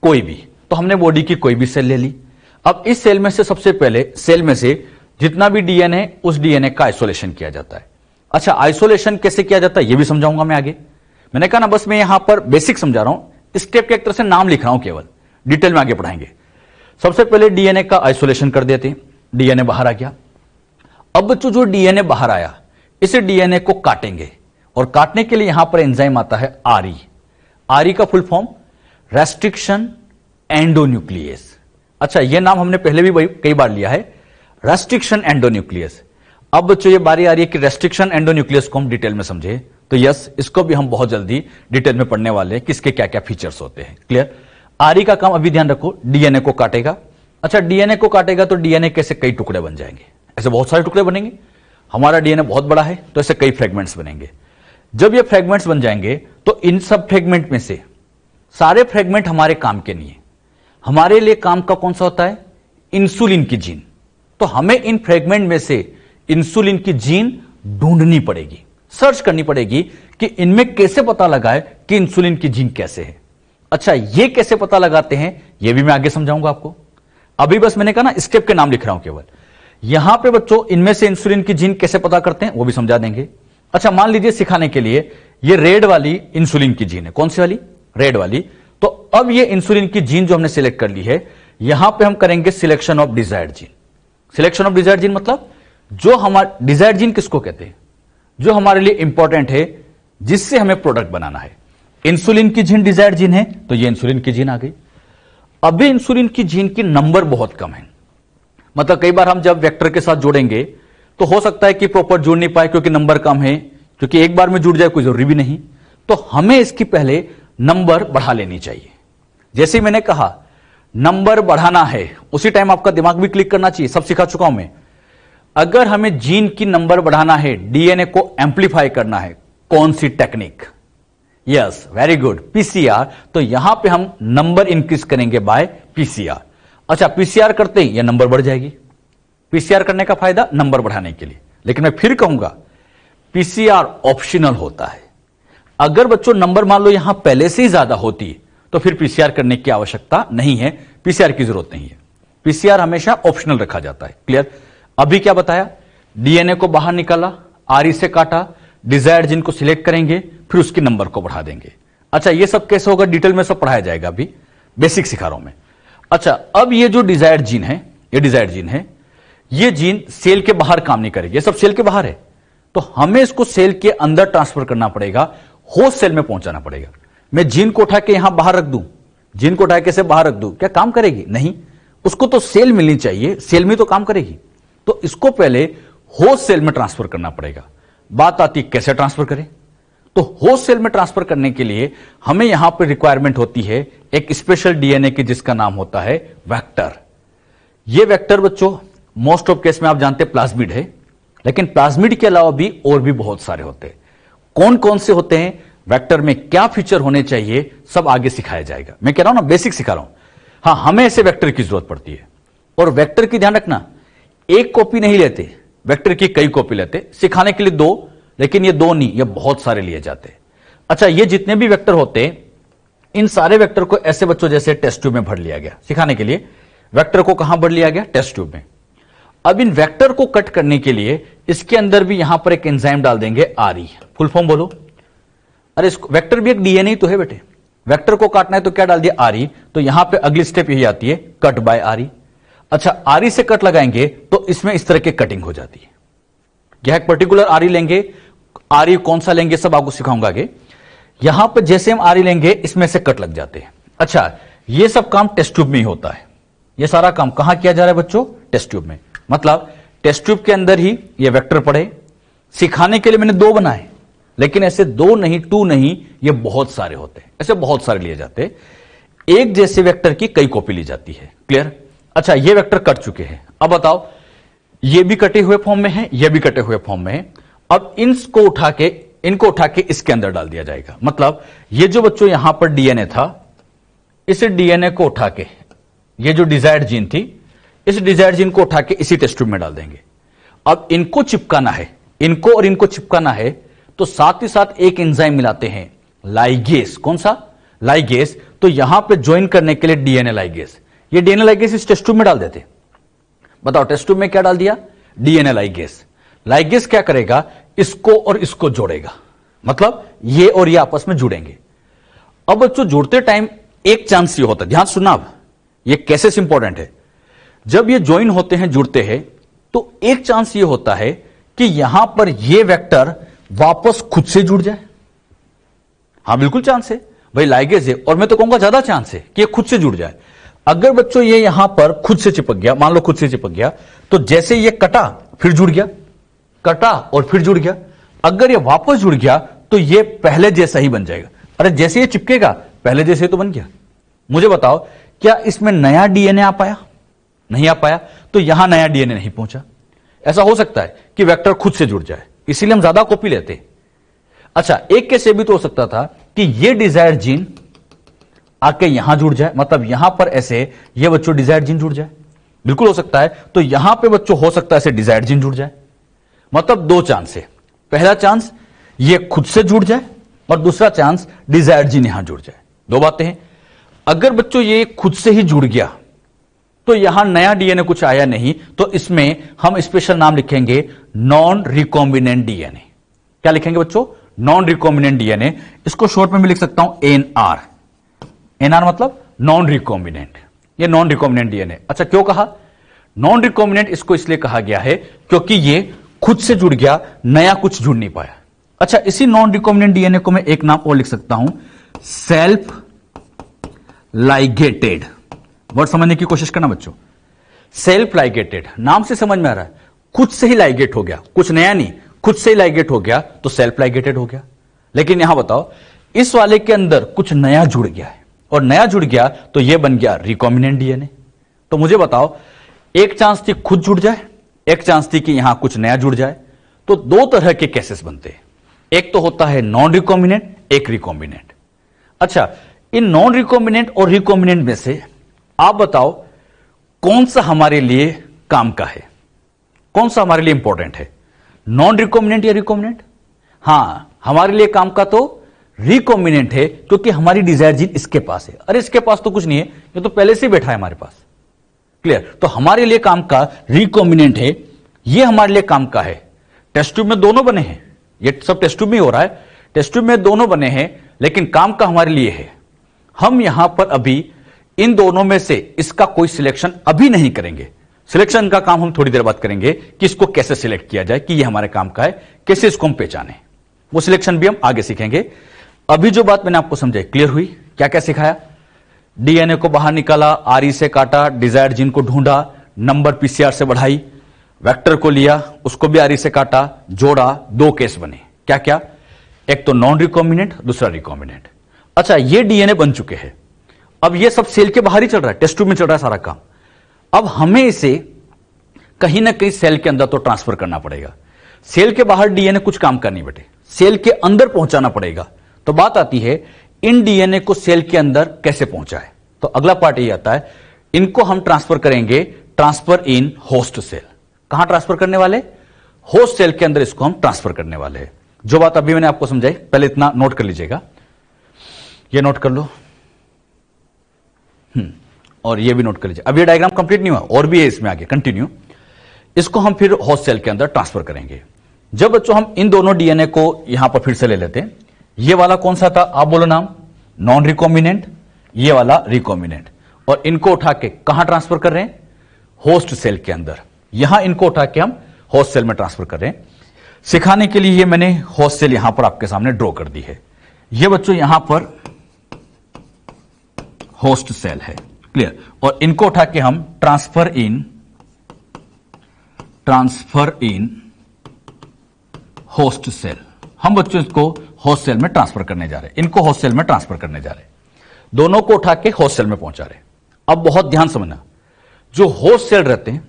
कोई भी, तो हमने बॉडी की कोई भी सेल ले ली। अब इस सेल में से सबसे पहले सेल में से जितना भी डीएनए उस डीएनए का आइसोलेशन किया जाता है। अच्छा, आइसोलेशन कैसे किया जाता है ये भी समझाऊंगा मैं आगे। मैंने कहा ना बस मैं यहां पर बेसिक समझा रहा हूं, स्टेप के एक तरह से नाम लिख रहा हूं, केवल डिटेल में आगे पढ़ाएंगे। सबसे पहले डीएनए का आइसोलेशन कर देते हैं। डीएनए बाहर आ गया। अब बच्चों जो डीएनए बाहर आया इसे डीएनए को काटेंगे और काटने के लिए यहां पर एंजाइम आता है आरई। आरई का फुल फॉर्म रेस्ट्रिक्शन एंडोन्यूक्लियस। अच्छा, यह नाम हमने पहले भी कई बार लिया है, रेस्ट्रिक्शन एंडोन्यूक्लियस। अब बच्चों ये बारी आ रही है कि रेस्ट्रिक्शन एंडोन्यूक्लियस को हम डिटेल में समझे, तो यस, इसको भी हम बहुत जल्दी डिटेल में पढ़ने वाले हैं, किसके क्या क्या फीचर्स होते हैं। क्लियर? आरई का काम अभी ध्यान रखो, डीएनए को काटेगा। अच्छा, डीएनए को काटेगा तो डीएनए कैसे कई टुकड़े बन जाएंगे, ऐसे बहुत सारे टुकड़े बनेंगे। हमारा डीएनए बहुत बड़ा है तो ऐसे कई फ्रेगमेंट्स बनेंगे। जब ये फ्रेगमेंट्स बन जाएंगे तो इन सब फ्रेगमेंट में से सारे फ्रेगमेंट हमारे काम के नहीं है। हमारे लिए काम का कौन सा होता है? इंसुलिन की जीन। तो हमें इन फ्रेगमेंट में से इंसुलिन की जीन ढूंढनी पड़ेगी, सर्च करनी पड़ेगी कि इनमें कैसे पता लगाए कि इंसुलिन की जीन कैसे है। अच्छा, ये कैसे पता लगाते हैं ये भी मैं आगे समझाऊंगा आपको। अभी बस मैंने कहा ना स्टेप के नाम लिख रहा हूं केवल। यहां पे बच्चों इनमें से इंसुलिन की जीन कैसे पता करते हैं वो भी समझा देंगे। अच्छा, मान लीजिए सिखाने के लिए ये रेड वाली इंसुलिन की जीन है। कौन सी वाली? रेड वाली। तो अब ये इंसुलिन की जीन जो हमने सिलेक्ट कर ली है, यहां पे हम करेंगे selection of desired gene. Selection of desired gene मतलब जो हमारे डिजायर्ड जीन किसको कहते हैं? जो हमारे लिए इंपॉर्टेंट है, जिससे हमें प्रोडक्ट बनाना है। इंसुलिन की जीन डिजायर्ड जीन है तो ये इंसुलिन की जीन आ गई। अभी इंसुलिन की जीन की नंबर बहुत कम है, मतलब कई बार हम जब वेक्टर के साथ जोड़ेंगे तो हो सकता है कि प्रॉपर जुड़ नहीं पाए क्योंकि नंबर कम है, क्योंकि एक बार में जुड़ जाए कोई जरूरी भी नहीं। तो हमें इसकी पहले नंबर बढ़ा लेनी चाहिए। जैसे मैंने कहा नंबर बढ़ाना है, उसी टाइम आपका दिमाग भी क्लिक करना चाहिए, सब सिखा चुका हूं मैं। अगर हमें जीन की नंबर बढ़ाना है, डीएनए को एम्पलीफाई करना है, कौन सी technique? Yes, very good, PCR. तो यहां पे हम नंबर इंक्रीज करेंगे बाय पीसीआर। अच्छा, पीसीआर करते ही यह नंबर बढ़ जाएगी। पीसीआर करने का फायदा नंबर बढ़ाने के लिए, लेकिन मैं फिर कहूंगा पीसीआर ऑप्शनल होता है। अगर बच्चों नंबर मान लो यहां पहले से ही ज्यादा होती तो फिर पीसीआर करने की आवश्यकता नहीं है, पीसीआर की जरूरत नहीं है। पीसीआर हमेशा ऑप्शनल रखा जाता है। क्लियर? अभी क्या बताया? डीएनए को बाहर निकाला, आरई से काटा, डिजायर्ड जीन को सिलेक्ट करेंगे, फिर उसकी नंबर को बढ़ा देंगे। अच्छा, ये सब कैसे होगा डिटेल में सब पढ़ाया जाएगा, अभी बेसिक सिखा रहा हूं मैं। अच्छा, अब ये जो डिजायर्ड जीन है, ये डिजायर्ड जीन है, ये जीन सेल के बाहर काम नहीं करेगी, ये सब सेल के बाहर है। तो हमें इसको सेल के अंदर ट्रांसफर करना पड़ेगा, होस्ट सेल में पहुंचाना पड़ेगा। मैं जीन को उठा के यहां बाहर रख दूं, जीन को उठा के से बाहर रख दूं, क्या काम करेगी? नहीं, उसको तो सेल मिलनी चाहिए, सेल में तो काम करेगी। तो इसको पहले होस्ट सेल में ट्रांसफर करना पड़ेगा। बात आती कैसे ट्रांसफर करें? तो होस्ट सेल में ट्रांसफर करने के लिए हमें यहां पर रिक्वायरमेंट होती है एक स्पेशल डीएनए की, जिसका नाम होता है वेक्टर। यह वेक्टर बच्चों मोस्ट ऑफ केस में आप जानते हैं प्लाज्मिड है, लेकिन प्लाज्मिड के अलावा भी और भी बहुत सारे होते हैं। कौन कौन से होते हैं, वेक्टर में क्या फीचर होने चाहिए, सब आगे सिखाया जाएगा। मैं कह रहा हूं ना बेसिक सिखा रहा हूं। हां, हमें ऐसे वेक्टर की जरूरत पड़ती है। और वेक्टर की ध्यान रखना, एक कॉपी नहीं लेते, वेक्टर की कई कॉपी लेते। सिखाने के लिए दो, लेकिन ये दो नहीं, ये बहुत सारे लिए जाते। अच्छा, ये जितने भी वेक्टर होते हैं, इन सारे वेक्टर को ऐसे बच्चों जैसे टेस्ट ट्यूब में भर लिया गया। सिखाने के लिए वेक्टर को कहां भर लिया गया? टेस्ट ट्यूब में। अब इन वेक्टर को कट करने के लिए इसके अंदर भी यहां पर एक एंजाइम डाल देंगे, आरई। फुल फॉर्म बोलो। अरे वेक्टर भी एक डीएनए ही तो है बेटे। वेक्टर को काटना है तो क्या डाल दिया? आरई। तो यहां पे अगली स्टेप यही आती है, कट बाय आरई। अच्छा, आरई से कट लगाएंगे तो इसमें इस तरह की कटिंग हो जाती है। यह एक पर्टिकुलर आरई लेंगे, आरई कौन सा लेंगे सब आपको सिखाऊंगा आगे। यहां पर जैसे हम आरई लेंगे इसमें से कट लग जाते हैं। अच्छा, यह सब काम टेस्ट ट्यूब में ही होता है। यह सारा काम कहां किया जा रहा है बच्चों? टेस्ट ट्यूब में। मतलब टेस्ट ट्यूब के अंदर ही ये वेक्टर पड़े। सिखाने के लिए मैंने दो बनाए, लेकिन ऐसे दो नहीं, टू नहीं, ये बहुत सारे होते हैं, ऐसे बहुत सारे लिए जाते हैं। एक जैसे वेक्टर की कई कॉपी ली जाती है। क्लियर? अच्छा, ये वेक्टर कट चुके हैं। अब बताओ, ये भी कटे हुए फॉर्म में है, ये भी कटे हुए फॉर्म में है। अब इनको उठा के इसके अंदर डाल दिया जाएगा। मतलब ये जो बच्चों यहां पर डीएनए था, इस डीएनए को उठा के, ये जो डिजायर्ड जीन थी, इस डिजायर्ड जीन को उठा के इसी टेस्ट ट्यूब में डाल देंगे। अब इनको चिपकाना है, इनको और इनको चिपकाना है, तो साथ ही साथ एक एंजाइम मिलाते हैं, लाइगेस। कौन सा? लाइगेस, तो यहां पे ज्वाइन करने के लिए डीएनए लाइगेस, ये डीएनए लाइगेस इस टेस्ट ट्यूब में डाल देते। बताओ टेस्ट ट्यूब में क्या डाल दिया, डीएनए लाइगेस। लाइगेस क्या करेगा, इसको और इसको जोड़ेगा, मतलब ये और ये आपस में जुड़ेंगे। अब बच्चों जुड़ते टाइम एक चांस ये होता है, ध्यान सुनना, अब ये केसेस इंपॉर्टेंट है। जब ये ज्वाइन होते हैं, जुड़ते हैं, तो एक चांस ये होता है कि यहां पर ये वेक्टर वापस खुद से जुड़ जाए। हां बिल्कुल चांस है भाई, लाइगेज है, और मैं तो कहूंगा ज्यादा चांस है कि ये खुद से जुड़ जाए। अगर बच्चों ये यहां पर खुद से चिपक गया, मान लो खुद से चिपक गया, तो जैसे ये कटा फिर जुड़ गया, कटा और फिर जुड़ गया। अगर ये वापस जुड़ गया तो ये पहले जैसा ही बन जाएगा। अरे जैसे ये चिपकेगा पहले जैसे तो बन गया। मुझे बताओ क्या इसमें नया डीएनए आ पाया, नहीं आ पाया, तो यहां नया डीएनए नहीं पहुंचा। ऐसा हो सकता है कि वेक्टर खुद से जुड़ जाए, इसीलिए हम ज्यादा कॉपी लेते हैं। अच्छा, एक केस ये भी तो हो सकता था कि ये डिजायर्ड जीन आके यहां जुड़ जाए, मतलब यहां पर ऐसे ये बच्चों डिजायर्ड जीन जुड़ जाए, बिल्कुल हो सकता है। तो यहां पे बच्चों हो सकता है ऐसे डिजायर्ड जीन जुड़ जाए। मतलब दो चांस है, पहला चांस ये खुद से जुड़ जाए और दूसरा चांस डिजायर्ड जीन यहां जुड़ जाए। दो बातें हैं। अगर बच्चों ये खुद से ही जुड़ गया तो यहां नया डीएनए कुछ आया नहीं, तो इसमें हम स्पेशल नाम लिखेंगे नॉन रिकॉम्बिनेंट डीएनए। क्या लिखेंगे बच्चों, नॉन रिकॉम्बिनेंट डीएनए। इसको शॉर्ट में भी लिख सकता हूं एनआर। एनआर मतलब नॉन रिकॉम्बिनेंट, ये नॉन रिकॉम्बिनेंट डीएनए। अच्छा क्यों कहा नॉन रिकॉम्बिनेंट, इसको इसलिए कहा गया है क्योंकि ये खुद से जुड़ गया, नया कुछ जुड़ नहीं पाया। अच्छा, इसी नॉन रिकॉम्बिनेंट डीएनए को मैं एक नाम और लिख सकता हूं, सेल्फ लाइगेटेड। वर्ड समझने की कोशिश करना बच्चों, सेल्फ लाइगेटेड, नाम से समझ में आ रहा है, खुद से ही लाइगेट हो गया, कुछ नया नहीं, खुद से ही लाइगेट हो गया तो सेल्फ लाइगेटेड हो गया। लेकिन यहां बताओ इस वाले के अंदर कुछ नया जुड़ गया है, और नया जुड़ गया तो यह बन गया रिकॉम्बिनेंट डीएनए। तो मुझे बताओ एक चांस थी खुद जुड़ जाए, एक चांस थी कि यहां कुछ नया जुड़ जाए। तो दो तरह के केसेस बनते हैं, एक तो होता है नॉन रिकॉम्बिनेंट, एक रिकॉम्बिनेंट। अच्छा, इन नॉन रिकॉम्बिनेंट और रिकॉम्बिनेंट में से आप बताओ कौन सा हमारे लिए काम का है, कौन सा हमारे लिए इंपॉर्टेंट है, नॉन रिकॉम्बिनेंट या रिकॉम्बिनेंट? हां, हमारे लिए काम का तो रिकॉम्बिनेंट है, क्योंकि हमारी डिजायर जीन इसके पास है। अरे इसके पास तो कुछ नहीं है, ये तो पहले से ही बैठा है हमारे पास। क्लियर? तो हमारे लिए काम का रिकॉम्बिनेंट है, ये हमारे लिए काम का है। टेस्ट ट्यूब में दोनों बने हैं, ये सब टेस्ट ट्यूब में हो रहा है, टेस्ट ट्यूब में दोनों बने हैं, लेकिन काम का हमारे लिए है। हम यहां पर अभी इन दोनों में से इसका कोई सिलेक्शन अभी नहीं करेंगे। सिलेक्शन का काम हम थोड़ी देर बाद करेंगे कि इसको कैसे सिलेक्ट किया जाए कि ये हमारे काम का है, कैसे इसको हम पहचाने, वो सिलेक्शन भी हम आगे सीखेंगे। अभी जो बात मैंने आपको समझाई क्लियर हुई? क्या क्या सिखाया? डीएनए को बाहर निकाला, आरई से काटा, डिजायर्ड जीन को ढूंढा, नंबर पीसीआर से बढ़ाई, वेक्टर को लिया, उसको भी आरई से काटा, जोड़ा, दो केस बने। क्या क्या? एक तो नॉन रिकॉम्बिनेंट, दूसरा रिकॉम्बिनेंट। अच्छा, ये डीएनए बन चुके हैं, अब ये सब सेल के बाहर ही चल रहा है, टेस्ट ट्यूब में चल रहा है सारा काम। अब हमें इसे कहीं ना कहीं सेल के अंदर तो ट्रांसफर करना पड़ेगा। सेल के बाहर डीएनए कुछ काम का नहीं बेटे, सेल के अंदर पहुंचाना पड़ेगा। तो बात आती है इन डीएनए को सेल के अंदर कैसे पहुंचाए। तो अगला पार्ट ये आता है, इनको हम ट्रांसफर करेंगे, ट्रांसफर इन होस्ट सेल। कहां ट्रांसफर करने वाले? होस्ट सेल के अंदर इसको हम ट्रांसफर करने वाले हैं। जो बात अभी मैंने आपको समझाई, पहले इतना नोट कर लीजिएगा, ये नोट कर लो, और ये भी नोट कर लीजिए। अब ये डायग्राम कंप्लीट नहीं हुआ, और भी है इसमें आगे, कंटिन्यू। इसको हम फिर होस्ट सेल के अंदर ट्रांसफर करेंगे। जब बच्चों हम इन दोनों डीएनए को यहां पर फिर से ले लेते हैं, ये वाला कौन सा था आप बोलो नाम? नॉन रिकॉम्बिनेंट, ये वाला रिकॉम्बिनेंट, और इनको उठा के कहां ट्रांसफर कर रहे हैं? होस्ट सेल के अंदर। यहां इनको उठा के हम होस्ट सेल में ट्रांसफर कर रहे हैं। सिखाने के लिए ये मैंने होस्ट सेल यहां पर आपके सामने ड्रॉ कर दी है। ये बच्चों यहां पर होस्ट सेल है, क्लियर? और इनको उठा के हम ट्रांसफर इन होस्ट सेल, हम बच्चों इसको होस्ट सेल में ट्रांसफर करने जा रहे हैं, इनको होस्ट सेल में ट्रांसफर करने जा रहे हैं, दोनों को उठा के होस्ट सेल में पहुंचा रहे हैं। अब बहुत ध्यान समझना, जो होस्ट सेल रहते हैं,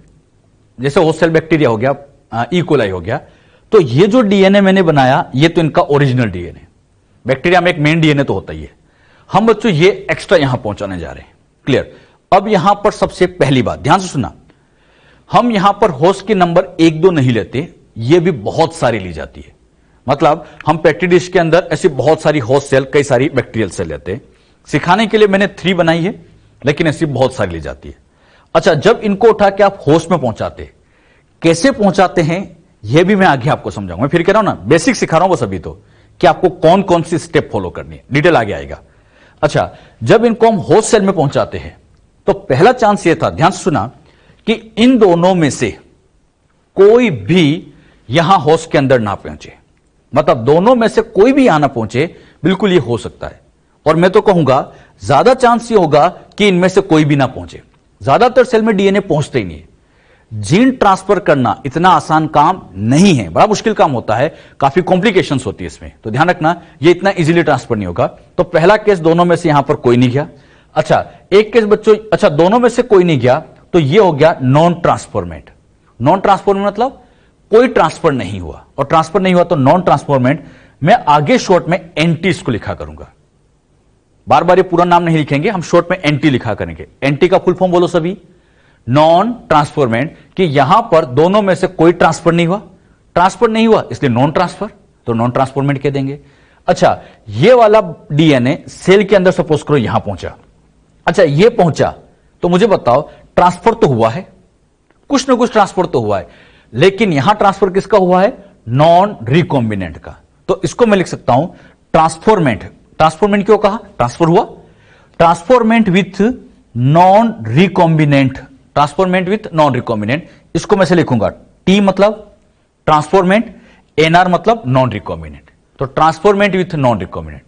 जैसे होस्ट सेल बैक्टीरिया हो गया, ई कोलाई हो गया, तो ये जो डीएनए मैंने बनाया ये तो इनका ओरिजिनल डीएनए, बैक्टीरिया में एक मेन डीएनए तो होता ही है, हम बच्चों ये एक्स्ट्रा यहां पहुंचाने जा रहे हैं। क्लियर? अब यहां पर सबसे पहली बात ध्यान से सुनना, हम यहां पर होस्ट के नंबर 1 2 नहीं लेते, ये भी बहुत सारी ली जाती है। मतलब हम पेट्री डिश के अंदर ऐसी बहुत सारी होस्ट सेल, कई सारी बैक्टीरियल सेल लेते हैं। सिखाने के लिए मैंने 3 बनाई है, लेकिन ऐसी बहुत सारी ली जाती है। अच्छा, जब इनको उठा के आप होस्ट में पहुंचाते, कैसे पहुंचाते हैं यह भी मैं आगे आपको समझाऊंगा। मैं फिर कह रहा हूं ना, बेसिक सिखा रहा हूं बस अभी तो, कि आपको कौन कौन सी स्टेप फॉलो करनी है, डिटेल आगे आएगा। अच्छा, जब इनको हम होस्ट सेल में पहुंचाते हैं तो पहला चांस यह था, ध्यान से सुना, कि इन दोनों में से कोई भी यहां होस्ट के अंदर ना पहुंचे। मतलब दोनों में से कोई भी यहां ना पहुंचे, बिल्कुल ये हो सकता है। और मैं तो कहूंगा ज्यादा चांस ये होगा कि इनमें से कोई भी ना पहुंचे। ज्यादातर सेल में डीएनए पहुंचते ही नहीं है। जीन ट्रांसफर करना इतना आसान काम नहीं है, बड़ा मुश्किल काम होता है, काफी कॉम्प्लिकेशंस होती है इसमें, तो ध्यान रखना ये इतना इजीली ट्रांसफर नहीं होगा। तो पहला केस, दोनों में से यहां पर कोई नहीं गया। अच्छा, एक केस बच्चों, अच्छा दोनों में से कोई नहीं गया तो ये हो गया नॉन ट्रांसफॉर्मेंट। नॉन ट्रांसफॉर्मेंट मतलब कोई ट्रांसफर नहीं हुआ, और ट्रांसफर नहीं हुआ तो नॉन ट्रांसफॉर्मेंट। मैं आगे शॉर्ट में एंटी इसको लिखा करूंगा, बार बार ये पूरा नाम नहीं लिखेंगे, हम शॉर्ट में एंटी लिखा करेंगे। एंटी का फुल फॉर्म बोलो सभी, नॉन ट्रांसफॉर्मेंट, कि यहां पर दोनों में से कोई ट्रांसफर नहीं हुआ। ट्रांसफर नहीं हुआ इसलिए नॉन ट्रांसफर, तो नॉन ट्रांसफॉर्मेंट कह देंगे। अच्छा, ये वाला डीएनए सेल के अंदर सपोज करो यहां पहुंचा। अच्छा, ये पहुंचा तो मुझे बताओ ट्रांसफर तो हुआ है, कुछ ना कुछ ट्रांसफर तो हुआ है, लेकिन यहां ट्रांसफर किसका हुआ है? नॉन रिकॉम्बिनेंट का। तो इसको मैं लिख सकता हूं ट्रांसफॉर्मेंट। ट्रांसफॉर्मेंट क्यों कहा? ट्रांसफर हुआ। Transformant with non recombinant, transformant with non recombinant, इसको मैं से लिखूंगा टी मतलब ट्रांसफॉर्मेंट, एनआर मतलब नॉन रिकॉम्बिनेंट। तो ट्रांसफॉर्मेंट विथ नॉन रिकॉम्बिनेंट।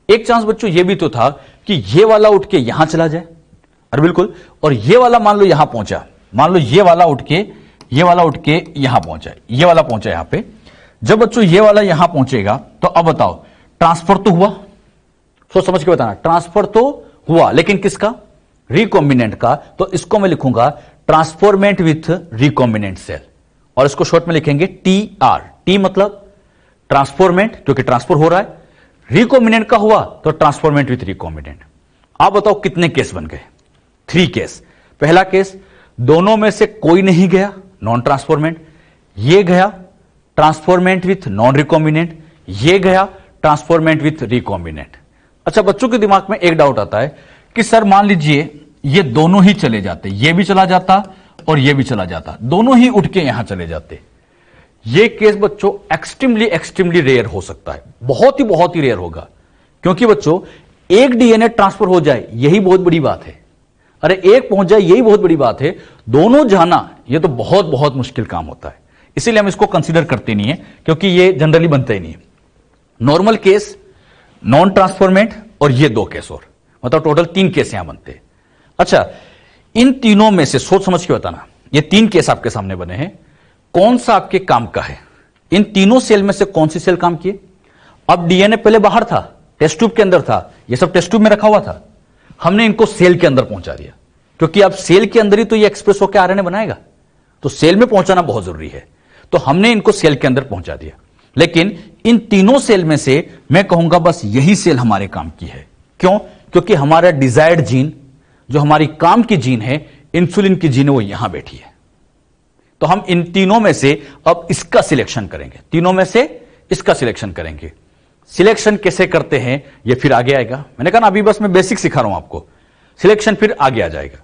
एक चांस बच्चों ये भी तो था कि ये वाला उठ के यहां चला जाए, अरे बिल्कुल, और ये वाला मान लो यहां पहुंचा, मान लो ये वाला उठ के यहां पहुंचा, ये वाला पहुंचा यहां पे। जब बच्चों ये वाला यहां पहुंचेगा तो अब बताओ ट्रांसफर तो हुआ, सोच समझ के बताना, ट्रांसफर तो हुआ, लेकिन किसका? रिकॉम्बिनेंट का। तो इसको मैं लिखूंगा ट्रांसफॉर्मेंट विथ रिकॉम्बिनेंट सेल, और इसको शॉर्ट में लिखेंगे टी आर। टी मतलब ट्रांसफॉर्मेंट, क्योंकि ट्रांसफर हो रहा है। रिकॉम्बिनेंट का हुआ तो ट्रांसफॉर्मेंट विथ रिकॉम्बिनेंट। आप बताओ कितने केस बन गए? 3 केस। पहला केस, दोनों में से कोई नहीं गया, नॉन ट्रांसफॉर्मेंट। ये गया ट्रांसफॉर्मेंट विथ नॉन रिकॉम्बिनेंट, ये गया ट्रांसफॉर्मेंट विथ रिकॉम्बिनेंट। अच्छा, बच्चों के दिमाग में एक डाउट आता है कि सर मान लीजिए ये दोनों ही चले जाते, ये भी चला जाता और ये भी चला जाता, दोनों ही उठ के यहां चले जाते। ये केस बच्चों एक्सट्रीमली रेयर हो सकता है, बहुत ही रेयर होगा, क्योंकि बच्चों एक डीएनए ट्रांसफर हो जाए यही बहुत बड़ी बात है। अरे एक पहुंच जाए यही बहुत बड़ी बात है, दोनों जाना ये तो बहुत मुश्किल काम होता है। इसीलिए हम इसको कंसीडर करते नहीं है, क्योंकि ये जनरली बनता ही नहीं है। नॉर्मल केस, नॉन ट्रांसफॉर्मेंट, और ये 2 केस और, मतलब टोटल 3 केस यहां बनते हैं। अच्छा, इन तीनों में से सोच समझ के बताना, ये 3 केस आपके सामने बने हैं, कौन सा आपके काम का है? इन तीनों सेल में से कौन सी सेल काम किए? अब डीएनए पहले बाहर था, टेस्ट ट्यूब के अंदर था, ये सब टेस्ट ट्यूब में रखा हुआ था, हमने इनको सेल के अंदर पहुंचा दिया, क्योंकि अब सेल के अंदर ही तो ये एक्सप्रेस होकर आरएनए बनाएगा, तो सेल में पहुंचाना बहुत जरूरी है। तो हमने इनको सेल के अंदर पहुंचा दिया। लेकिन इन तीनों सेल में से मैं कहूंगा बस यही सेल हमारे काम की है। क्यों? क्योंकि हमारा डिजायर्ड जीन, जो हमारी काम की जीन है, इंसुलिन की जीन है, वो यहां बैठी है। तो हम इन तीनों में से अब इसका सिलेक्शन करेंगे, तीनों में से इसका सिलेक्शन करेंगे। सिलेक्शन कैसे करते हैं ये फिर आगे आएगा। मैंने कहा ना अभी बस मैं बेसिक सिखा रहा हूं आपको, सिलेक्शन फिर आगे आ जाएगा।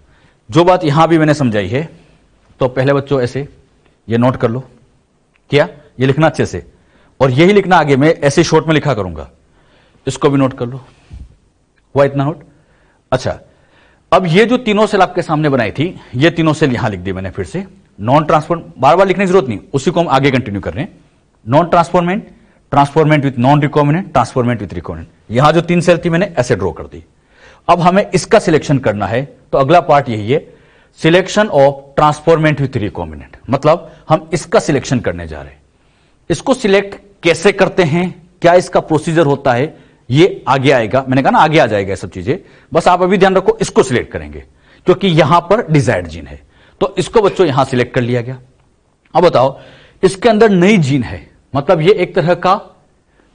जो बात यहां भी मैंने समझाई है, तो पहले बच्चों ऐसे ये नोट कर लो, क्या ये लिखना अच्छे से, और यही लिखना आगे मैं ऐसे शॉर्ट में लिखा करूंगा, इसको भी नोट कर लो। हुआ इतना नोट? अच्छा, अब ये जो तीनों सेल आपके सामने बनाई थी, ये तीनों सेल यहां लिख दी मैंने फिर से। नॉन ट्रांसफॉर्म बार बार लिखने की जरूरत नहीं, उसी को हम आगे कंटिन्यू कर रहे हैं। Non transformant, transformant with non recombinant, transformant with recombinant. यहां जो 3 सेल थी मैंने ऐसे ड्रॉ कर दी। अब हमें इसका सिलेक्शन करना है, तो अगला पार्ट यही है, selection of transformant with recombinant. मतलब हम इसका सिलेक्शन करने जा रहे हैं। इसको सिलेक्ट कैसे करते हैं, क्या इसका प्रोसीजर होता है, ये आगे आएगा। मैंने कहा ना आगे आ जाएगा ये सब चीजें, बस आप अभी ध्यान रखो, इसको सिलेक्ट करेंगे क्योंकि यहां पर डिजायर्ड जीन है। तो इसको बच्चों यहां सिलेक्ट कर लिया गया। अब बताओ इसके अंदर नई जीन है, मतलब ये एक तरह का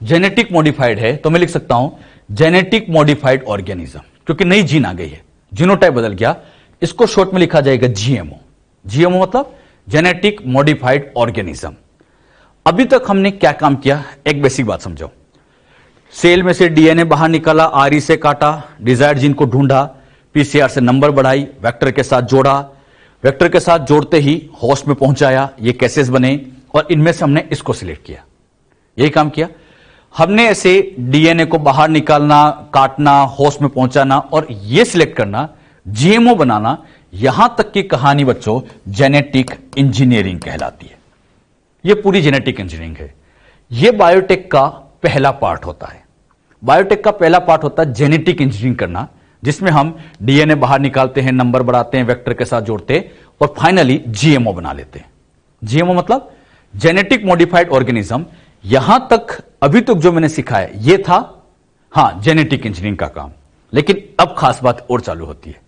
जेनेटिक मॉडिफाइड है, तो मैं लिख सकता हूं जेनेटिक मॉडिफाइड ऑर्गेनिज्म, क्योंकि नई जीन आ गई है, जीनोटाइप बदल गया। इसको शॉर्ट में लिखा जाएगा जीएमओ। जीएमओ मतलब जेनेटिक मॉडिफाइड ऑर्गेनिज्म। अभी तक हमने क्या काम किया, एक बेसिक बात समझो। सेल में से डीएनए बाहर निकाला, आरई से काटा, डिजायर्ड जीन को ढूंढा, पीसीआर से नंबर बढ़ाई, वेक्टर के साथ जोड़ा, वेक्टर के साथ जोड़ते ही होस्ट में पहुंचाया, ये केसेस बने और इनमें से हमने इसको सिलेक्ट किया। यही काम किया हमने। ऐसे डीएनए को बाहर निकालना, काटना, होस्ट में पहुंचाना और ये सिलेक्ट करना, जीएमओ बनाना, यहां तक की कहानी बच्चों जेनेटिक इंजीनियरिंग कहलाती है। ये पूरी जेनेटिक इंजीनियरिंग है। ये बायोटेक का पहला पार्ट होता है। बायोटेक का पहला पार्ट होता है जेनेटिक इंजीनियरिंग करना, जिसमें हम डीएनए बाहर निकालते हैं, नंबर बढ़ाते हैं, वेक्टर के साथ जोड़ते हैं और फाइनली जीएमओ बना लेते हैं। जीएमओ मतलब जेनेटिक मॉडिफाइड ऑर्गेनिज्म। यहां तक अभी तक जो मैंने सिखाया ये था जेनेटिक इंजीनियरिंग का काम। लेकिन अब खास बात और चालू होती है।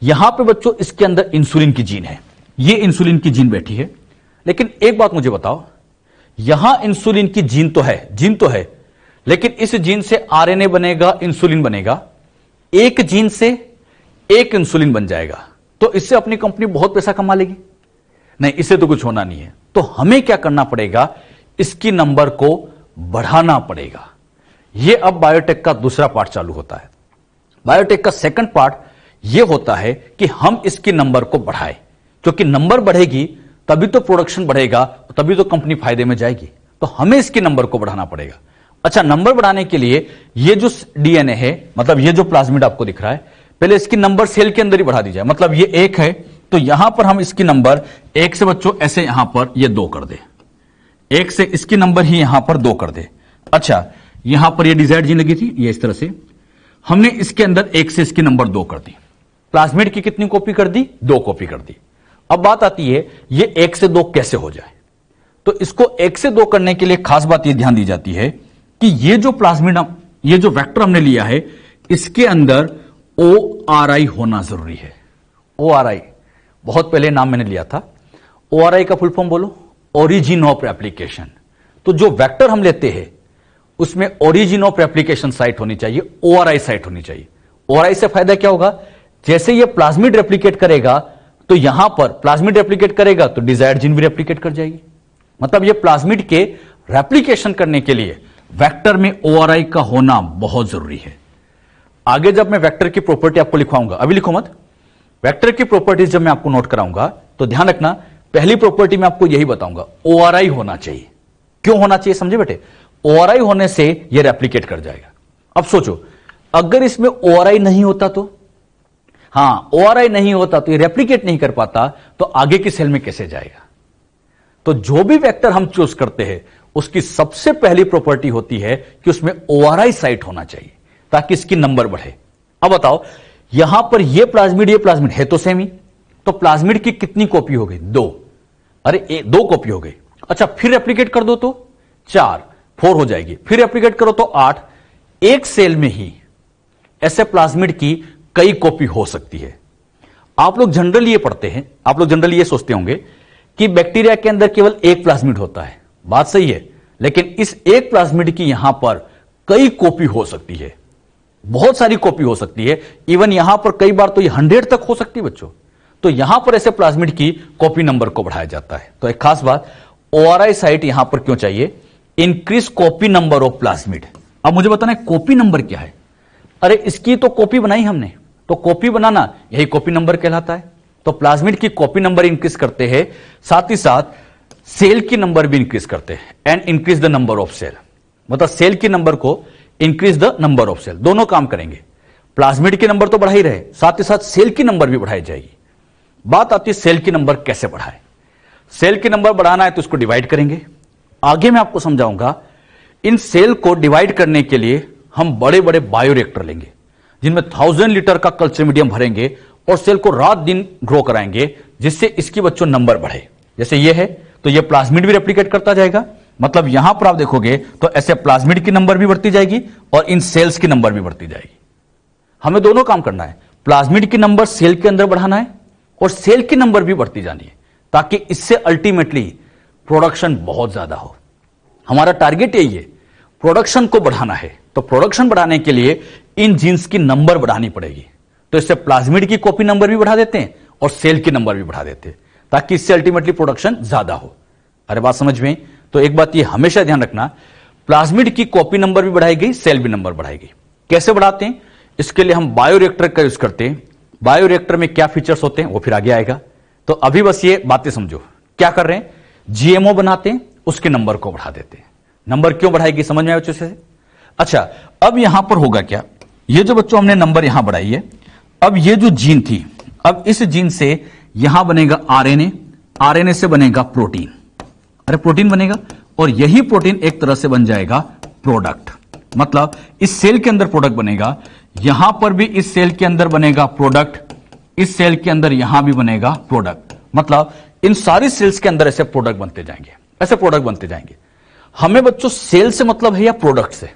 यहां पे बच्चों इसके अंदर इंसुलिन की जीन है, ये इंसुलिन की जीन बैठी है। लेकिन एक बात मुझे बताओ, यहां इंसुलिन की जीन तो है, लेकिन इस जीन से आरएनए बनेगा, इंसुलिन बनेगा। एक जीन से एक इंसुलिन बन जाएगा, तो इससे अपनी कंपनी बहुत पैसा कमा लेगी? नहीं, इससे तो कुछ होना नहीं है। तो हमें क्या करना पड़ेगा, इसकी नंबर को बढ़ाना पड़ेगा। यह अब बायोटेक का दूसरा पार्ट चालू होता है। बायोटेक का सेकंड पार्ट यह होता है कि हम इसकी नंबर को बढ़ाएं, क्योंकि नंबर बढ़ेगी तभी तो प्रोडक्शन बढ़ेगा, तभी तो कंपनी फायदे में जाएगी। तो हमें इसकी नंबर को बढ़ाना पड़ेगा। अच्छा, नंबर बढ़ाने के लिए ये जो डीएनए है, मतलब ये जो प्लाज्मिड आपको दिख रहा है, पहले इसकी नंबर सेल के अंदर ही बढ़ा दी जाए। मतलब ये 1 है तो यहां पर हम इसकी नंबर 1 से बच्चों ऐसे यहां पर ये 2 कर दे, 1 से इसकी नंबर ही यहां पर 2 कर दे। अच्छा, यहां पर ये डिजायर्ड जीन लगी थी, ये इस तरह से हमने इसके अंदर 1 से इसकी नंबर 2 कर दी। प्लाज्मिड की कितनी कॉपी कर दी? 2 कॉपी कर दी। अब बात आती है ये 1 से 2 कैसे हो जाए। तो इसको 1 से 2 करने के लिए खास बात यह ध्यान दी जाती है कि ये जो प्लाज्मिड, ये जो वेक्टर हमने लिया है, इसके अंदर ORI होना जरूरी है। ORI बहुत पहले नाम मैंने लिया था। ORI का फुल फॉर्म बोलो, ओरिजिन ऑफ रेप्लिकेशन। तो जो वेक्टर हम लेते हैं उसमें ओरिजिन ऑफ रेप्लिकेशन साइट होनी चाहिए, ORI साइट होनी चाहिए। ORI से फायदा क्या होगा, जैसे ये प्लाज्मिड रेप्लिकेट करेगा तो यहां पर प्लाज्मिड रेप्लिकेट करेगा तो डिजायर्ड जीन भी रेप्लिकेट कर जाएगी। मतलब ये प्लाज्मिड के रेप्लिकेशन करने के लिए वेक्टर में ORI का होना बहुत जरूरी है। आगे जब मैं वेक्टर की प्रॉपर्टी आपको लिखवाऊंगा, अभी लिखो मत, वेक्टर की प्रॉपर्टीज जब मैं आपको नोट कराऊंगा तो ध्यान रखना, पहली प्रॉपर्टी में आपको यही बताऊंगा, ORI होना चाहिए। क्यों होना चाहिए समझे बेटे? ORI होने से यह रेप्लिकेट कर जाएगा। अब सोचो, अगर इसमें ORI नहीं होता तो, ORI नहीं होता तो ये रेप्लिकेट नहीं कर पाता, तो आगे की सेल में कैसे जाएगा? तो जो भी वेक्टर हम चूज करते हैं उसकी सबसे पहली प्रॉपर्टी होती है कि उसमें ORI साइट होना चाहिए ताकि इसकी नंबर बढ़े। अब बताओ, यहां पर ये प्लाज्मिड है तो सेम ही, तो प्लाज्मिड की कितनी कॉपी हो गई? 2। अरे 2 कॉपी हो गई। अच्छा, फिर रेप्लिकेट कर दो तो 4, 4 हो जाएगी। फिर रेप्लिकेट करो तो 8। एक सेल में ही ऐसे प्लाज्मिड की कई कॉपी हो सकती है। आप लोग जनरली ये पढ़ते हैं, आप लोग जनरली ये सोचते होंगे कि बैक्टीरिया के अंदर केवल एक प्लाज्मिड होता है। बात सही है, लेकिन इस एक प्लाज्मिड की यहां पर कई कॉपी हो सकती है, बहुत सारी कॉपी हो सकती है। इवन यहां पर कई बार तो ये 100 तक हो सकती है बच्चों। तो यहां पर ऐसे प्लाज्मिड की कॉपी नंबर को बढ़ाया जाता है। तो एक खास बात, ORI साइट यहां पर क्यों चाहिए? Increase copy number of plasmid. अब मुझे बताना है कॉपी नंबर क्या है? अरे इसकी तो कॉपी बनाई हमने, तो कॉपी बनाना यही कॉपी नंबर कहलाता है। तो प्लाज्मिड की कॉपी नंबर इंक्रीज करते हैं, साथ ही साथ सेल की नंबर भी इंक्रीज करते हैं। And increase the number of cell, मतलब सेल की नंबर को increase the number of cell, दोनों काम करेंगे। प्लाज्मिड की नंबर तो बढ़ाई रहे, साथ ही साथ सेल की नंबर भी बढ़ाई जाएगी। बात आती है सेल की नंबर कैसे बढ़ाए। सेल की नंबर बढ़ाना है तो इसको डिवाइड करेंगे। आगे मैं आपको समझाऊंगा। इन सेल को डिवाइड करने के लिए हम बड़े बड़े बायोरिएक्टर लेंगे, जिनमें 1000 लीटर का कल्चर मीडियम भरेंगे और सेल को रात दिन ग्रो कराएंगे, जिससे इसकी बच्चों नंबर बढ़े। जैसे ये है तो ये प्लाज्मिड भी रेप्लिकेट करता जाएगा। मतलब यहां पर आप देखोगे तो ऐसे प्लाज्मिड की नंबर भी बढ़ती जाएगी और इन सेल्स की नंबर भी बढ़ती जाएगी। हमें दोनों काम करना है, प्लाज्मिड की नंबर सेल के अंदर बढ़ाना है और सेल की नंबर भी बढ़ती जानी है, ताकि इससे अल्टीमेटली प्रोडक्शन बहुत ज्यादा हो। हमारा टारगेट यही है, प्रोडक्शन को बढ़ाना है। तो प्रोडक्शन बढ़ाने के लिए इन जीन्स की नंबर बढ़ानी पड़ेगी। तो इससे प्लाज्मिड की कॉपी नंबर भी बढ़ा देते हैं और सेल की नंबर भी बढ़ा देते हैं, ताकि इससे अल्टीमेटली प्रोडक्शन ज्यादा हो। अरे बात समझ में? तो एक बात ये हमेशा ध्यान रखना, प्लाज्मिड की कॉपी नंबर भी बढ़ाई गई, सेल भी नंबर बढ़ाई गई। कैसे बढ़ाते हैं? इसके लिए हम बायोरिएक्टर का यूज करते हैं। बायोरिएक्टर में क्या फीचर्स होते हैं वो फिर आगे आएगा। तो अभी बस ये बातें समझो क्या कर रहे हैं। जीएमओ बनाते हैं, उसके नंबर को बढ़ा देते हैं। नंबर क्यों बढ़ाएगी समझ में आया बच्चों से? अच्छा, अब यहां पर होगा क्या, ये जो बच्चों हमने नंबर यहां बढ़ाई है, अब ये जो जीन थी, अब इस जीन से यहां बनेगा आरएनए, आरएनए से बनेगा प्रोटीन, अरे प्रोटीन बनेगा, और यही प्रोटीन एक तरह से बन जाएगा प्रोडक्ट। मतलब इस सेल के अंदर प्रोडक्ट बनेगा, यहां पर भी इस सेल के अंदर बनेगा प्रोडक्ट, इस सेल के अंदर यहां भी बनेगा प्रोडक्ट। मतलब इन सारी सेल्स के अंदर ऐसे प्रोडक्ट बनते जाएंगे, ऐसे प्रोडक्ट बनते जाएंगे। हमें बच्चों सेल से मतलब है या प्रोडक्ट से?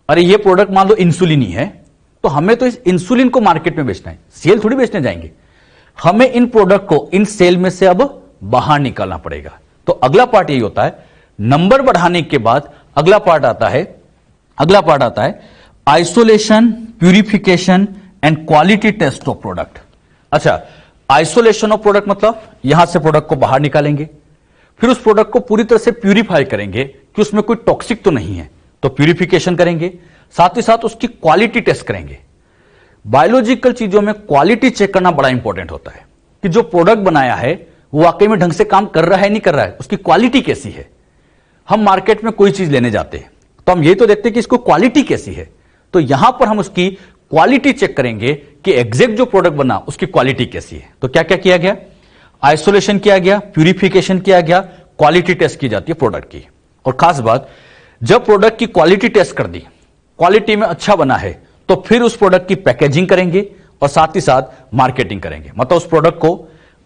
अरे ये प्रोडक्ट मान लो इंसुलिन ही है, तो हमें तो इस इंसुलिन को मार्केट में बेचना है, सेल थोड़ी बेचने जाएंगे। हमें इन प्रोडक्ट को इन सेल में से अब बाहर निकालना पड़ेगा। तो अगला पार्ट यही होता है, नंबर बढ़ाने के बाद अगला पार्ट आता है isolation, purification and quality test of product. अच्छा, आइसोलेशन ऑफ प्रोडक्ट मतलब यहां से प्रोडक्ट को बाहर निकालेंगे, फिर उस प्रोडक्ट को पूरी तरह से प्यूरिफाई करेंगे कि उसमें कोई टॉक्सिक तो नहीं है, तो प्यूरिफिकेशन करेंगे, साथ ही साथ उसकी क्वालिटी टेस्ट करेंगे। बायोलॉजिकल चीजों में क्वालिटी चेक करना बड़ा इंपॉर्टेंट होता है कि जो प्रोडक्ट बनाया है वो वाकई में ढंग से काम कर रहा है नहीं कर रहा है, उसकी क्वालिटी कैसी है। हम मार्केट में कोई चीज लेने जाते हैं तो हम ये तो देखते हैं कि इसको क्वालिटी कैसी है, तो यहां पर हम उसकी क्वालिटी चेक करेंगे कि एग्जैक्ट जो प्रोडक्ट बना उसकी क्वालिटी कैसी है। तो क्या क्या किया गया? आइसोलेशन किया गया, प्यूरिफिकेशन किया गया, क्वालिटी टेस्ट की जाती है प्रोडक्ट की। और खास बात, जब प्रोडक्ट की क्वालिटी टेस्ट कर दी, क्वालिटी में अच्छा बना है, तो फिर उस प्रोडक्ट की पैकेजिंग करेंगे और साथ ही साथ मार्केटिंग करेंगे। मतलब उस प्रोडक्ट को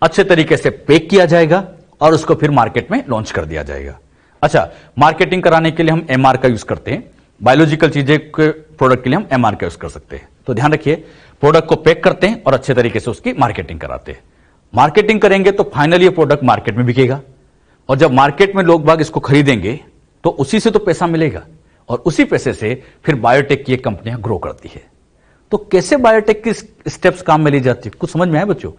अच्छे तरीके से पैक किया जाएगा और उसको फिर मार्केट में लॉन्च कर दिया जाएगा। अच्छा, मार्केटिंग कराने के लिए हम एमआर का यूज करते हैं। बायोलॉजिकल चीजें के प्रोडक्ट के लिए हम एमआर का यूज कर सकते हैं। तो ध्यान रखिए, प्रोडक्ट को पैक करते हैं और अच्छे तरीके से उसकी मार्केटिंग कराते हैं। मार्केटिंग करेंगे तो फाइनली ये प्रोडक्ट मार्केट में बिकेगा, और जब मार्केट में लोग बाग इसको खरीदेंगे तो उसी से तो पैसा मिलेगा, और उसी पैसे से फिर बायोटेक की कंपनियां ग्रो करती है। तो कैसे बायोटेक की स्टेप्स काम में ली जाती है, कुछ समझ में आया बच्चों?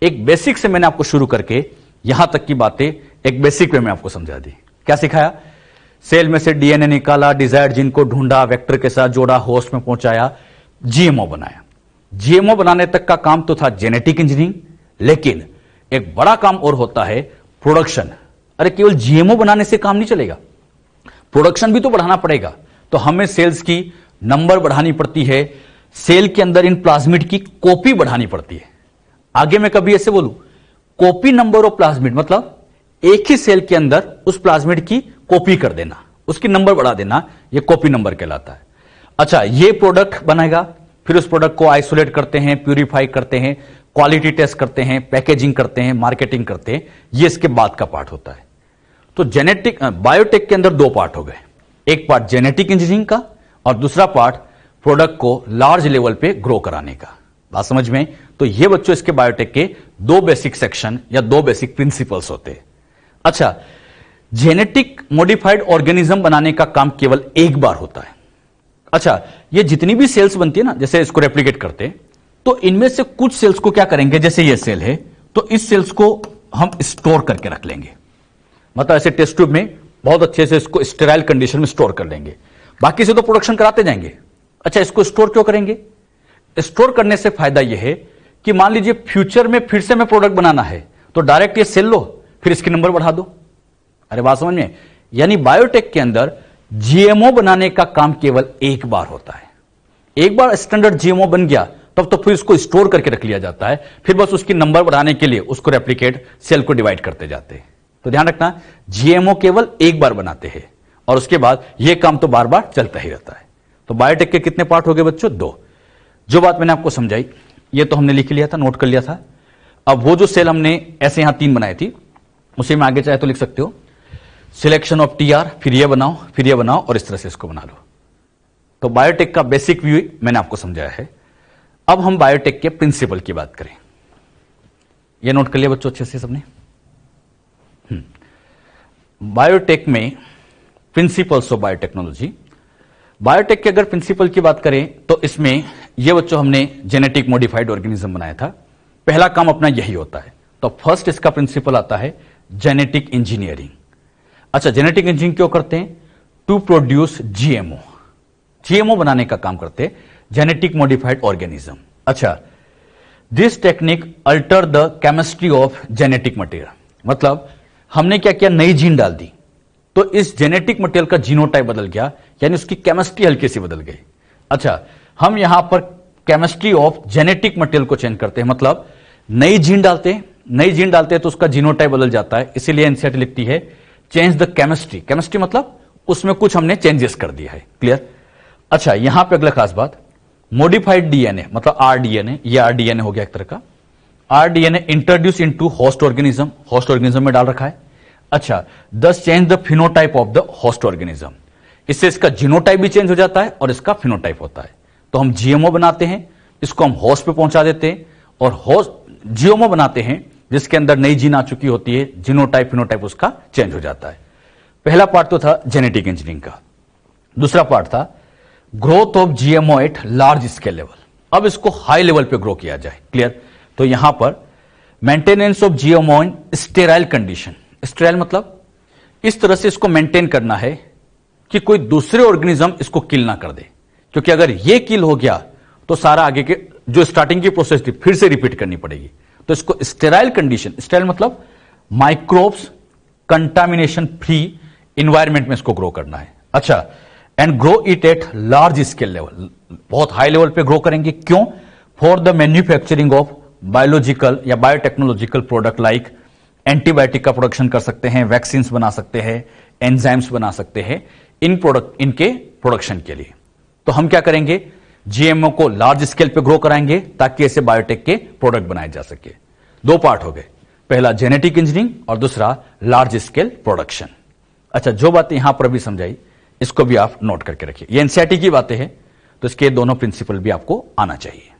एक बेसिक से मैंने आपको शुरू करके यहां तक की बातें एक बेसिक वे में आपको समझा दी। क्या सिखाया? सेल में से डीएनए निकाला, डिजायर्ड जीन को ढूंढा, वेक्टर के साथ जोड़ा, होस्ट में पहुंचाया, जीएमओ बनाया। जीएमओ बनाने तक का काम तो था जेनेटिक इंजीनियरिंग, लेकिन एक बड़ा काम और होता है प्रोडक्शन। अरे केवल जीएमओ बनाने से काम नहीं चलेगा, प्रोडक्शन भी तो बढ़ाना पड़ेगा। तो हमें सेल्स की नंबर बढ़ानी पड़ती है, सेल के अंदर इन प्लाज्मिड की कॉपी बढ़ानी पड़ती है। आगे मैं कभी ऐसे बोलूं, कॉपी नंबर ऑफ प्लाज्मिड मतलब एक ही सेल के अंदर उस प्लाज्मिड की कॉपी कर देना, उसकी नंबर बढ़ा देना, यह कॉपी नंबर कहलाता है। अच्छा, ये प्रोडक्ट बनेगा, फिर उस प्रोडक्ट को आइसोलेट करते हैं, प्यूरिफाई करते हैं, क्वालिटी टेस्ट करते हैं, पैकेजिंग करते हैं, मार्केटिंग करते हैं, ये इसके बाद का पार्ट होता है। तो जेनेटिक बायोटेक के अंदर दो पार्ट हो गए, एक पार्ट जेनेटिक इंजीनियरिंग का और दूसरा पार्ट प्रोडक्ट को लार्ज लेवल पे ग्रो कराने का। बात समझ में? तो ये बच्चों इसके बायोटेक के दो बेसिक सेक्शन या दो बेसिक प्रिंसिपल्स होते हैं। अच्छा, जेनेटिक मॉडिफाइड ऑर्गेनिज्म बनाने का काम केवल एक बार होता है। अच्छा, ये जितनी भी सेल्स बनती है ना, जैसे इसको रेप्लिकेट करते हैं, तो इनमें से कुछ सेल्स को क्या करेंगे, जैसे ये सेल है तो इस सेल्स को हम स्टोर करके रख लेंगे, मतलब ऐसे टेस्ट ट्यूब में बहुत अच्छे से इसको स्टेराइल कंडीशन में स्टोर कर लेंगे, बाकी से तो प्रोडक्शन कराते जाएंगे। अच्छा, इसको स्टोर क्यों करेंगे? स्टोर करने से फायदा यह है कि मान लीजिए फ्यूचर में फिर से मैं प्रोडक्ट बनाना है तो डायरेक्ट ये सेल लो, फिर इसकी नंबर बढ़ा दो। अरे बात समझ में? यानी बायोटेक के अंदर जीएमओ बनाने का काम केवल एक बार होता है। एक बार स्टैंडर्ड जीएमओ बन गया तब तो फिर उसको स्टोर करके रख लिया जाता है, फिर बस उसकी नंबर बढ़ाने के लिए उसको रेप्लिकेट सेल को डिवाइड करते जाते हैं। तो ध्यान रखना, जीएमओ केवल एक बार बनाते हैं और उसके बाद यह काम तो बार बार चलता ही रहता है। तो बायोटेक के कितने पार्ट हो गए बच्चों? दो। जो बात मैंने आपको समझाई ये तो हमने लिख लिया था, नोट कर लिया था। अब वो जो सेल हमने ऐसे यहां 3 बनाई थी, उसे में आगे चाहे तो लिख सकते हो, सिलेक्शन ऑफ टीआर, फिर ये बनाओ, फिर ये बनाओ और इस तरह से इसको बना लो। तो बायोटेक का बेसिक व्यू मैंने आपको समझाया है। अब हम बायोटेक के प्रिंसिपल की बात करें। ये नोट कर लिया बच्चों अच्छे से सबने? बायोटेक में प्रिंसिपल्स ऑफ बायोटेक्नोलॉजी। बायोटेक के अगर प्रिंसिपल की बात करें तो इसमें यह बच्चों हमने जेनेटिक मॉडिफाइड ऑर्गेनिज्म बनाया था, पहला काम अपना यही होता है। तो फर्स्ट इसका प्रिंसिपल आता है जेनेटिक इंजीनियरिंग। अच्छा, जेनेटिक इंजीनियरिंग क्यों करते हैं? To produce GMO. जीएमओ बनाने का काम करते जेनेटिक मॉडिफाइड ऑर्गेनिज्म। अच्छा, this technique alter the chemistry of genetic material, मतलब हमने क्या किया, नई जीन डाल दी तो इस जेनेटिक मटेरियल का जीनोटाइप बदल गया, यानी उसकी केमिस्ट्री हल्की सी बदल गई। अच्छा, हम यहां पर केमिस्ट्री ऑफ जेनेटिक मटेरियल को चेंज करते हैं, मतलब नई जीन डालते हैं तो उसका जीनोटाइप बदल जाता है। इसीलिए एनसीईआरटी लिखती है चेंज द केमिस्ट्री। केमिस्ट्री मतलब उसमें कुछ हमने चेंजेस कर दिया है। क्लियर? अच्छा, यहां पे अगला खास बात, मॉडिफाइड डीएनए मतलब आरडीएनए, ये आरडीएनए हो गया एक तरह का। RDNA introduce into host organism, host organism में डाल रखा है। अच्छा, दस change the phenotype of the host organism, इससे इसका जीनोटाइप भी चेंज हो जाता है और इसका फिनोटाइप होता है। तो हम जीएमओ बनाते हैं, इसको हम होस्ट पे पहुंचा देते हैं, और होस्ट जीएमओ बनाते हैं जिसके अंदर नई जीन आ चुकी होती है, जीनोटाइप फिनोटाइप उसका चेंज हो जाता है। पहला पार्ट तो था जेनेटिक इंजीनियरिंग का। दूसरा पार्ट था growth of GMO at large scale level. अब इसको हाई लेवल पे ग्रो किया जाए। क्लियर? तो यहां पर maintenance of GMO in sterile condition. Sterile मतलब इस तरह से इसको मेंटेन करना है कि कोई दूसरे ऑर्गेनिज्म इसको किल ना कर दे, क्योंकि अगर ये किल हो गया तो सारा आगे के जो स्टार्टिंग की प्रोसेस थी फिर से रिपीट करनी पड़ेगी। तो इसको स्टेराइल कंडीशन, स्टेराइल मतलब माइक्रोब्स कंटामिनेशन फ्री इन्वायरमेंट में इसको ग्रो करना है। अच्छा, and grow it at large scale level, बहुत हाई लेवल पे ग्रो करेंगे। क्यों? For the manufacturing of biological या बायोटेक्नोलॉजिकल प्रोडक्ट, लाइक एंटीबायोटिक का प्रोडक्शन कर सकते हैं, वैक्सीन बना सकते हैं, एंजाइम्स बना सकते हैं इनके प्रोडक्शन के लिए। तो हम क्या करेंगे, जीएमओ को लार्ज स्केल पे ग्रो कराएंगे ताकि ऐसे बायोटेक के प्रोडक्ट बनाए जा सके। दो पार्ट हो गए, पहला जेनेटिक इंजीनियरिंग और दूसरा लार्ज स्केल प्रोडक्शन। अच्छा, जो बातें यहां पर अभी समझाई इसको भी आप नोट करके रखिए। ये एनसीईआरटी की बातें हैं, तो इसके दोनों प्रिंसिपल भी आपको आना चाहिए।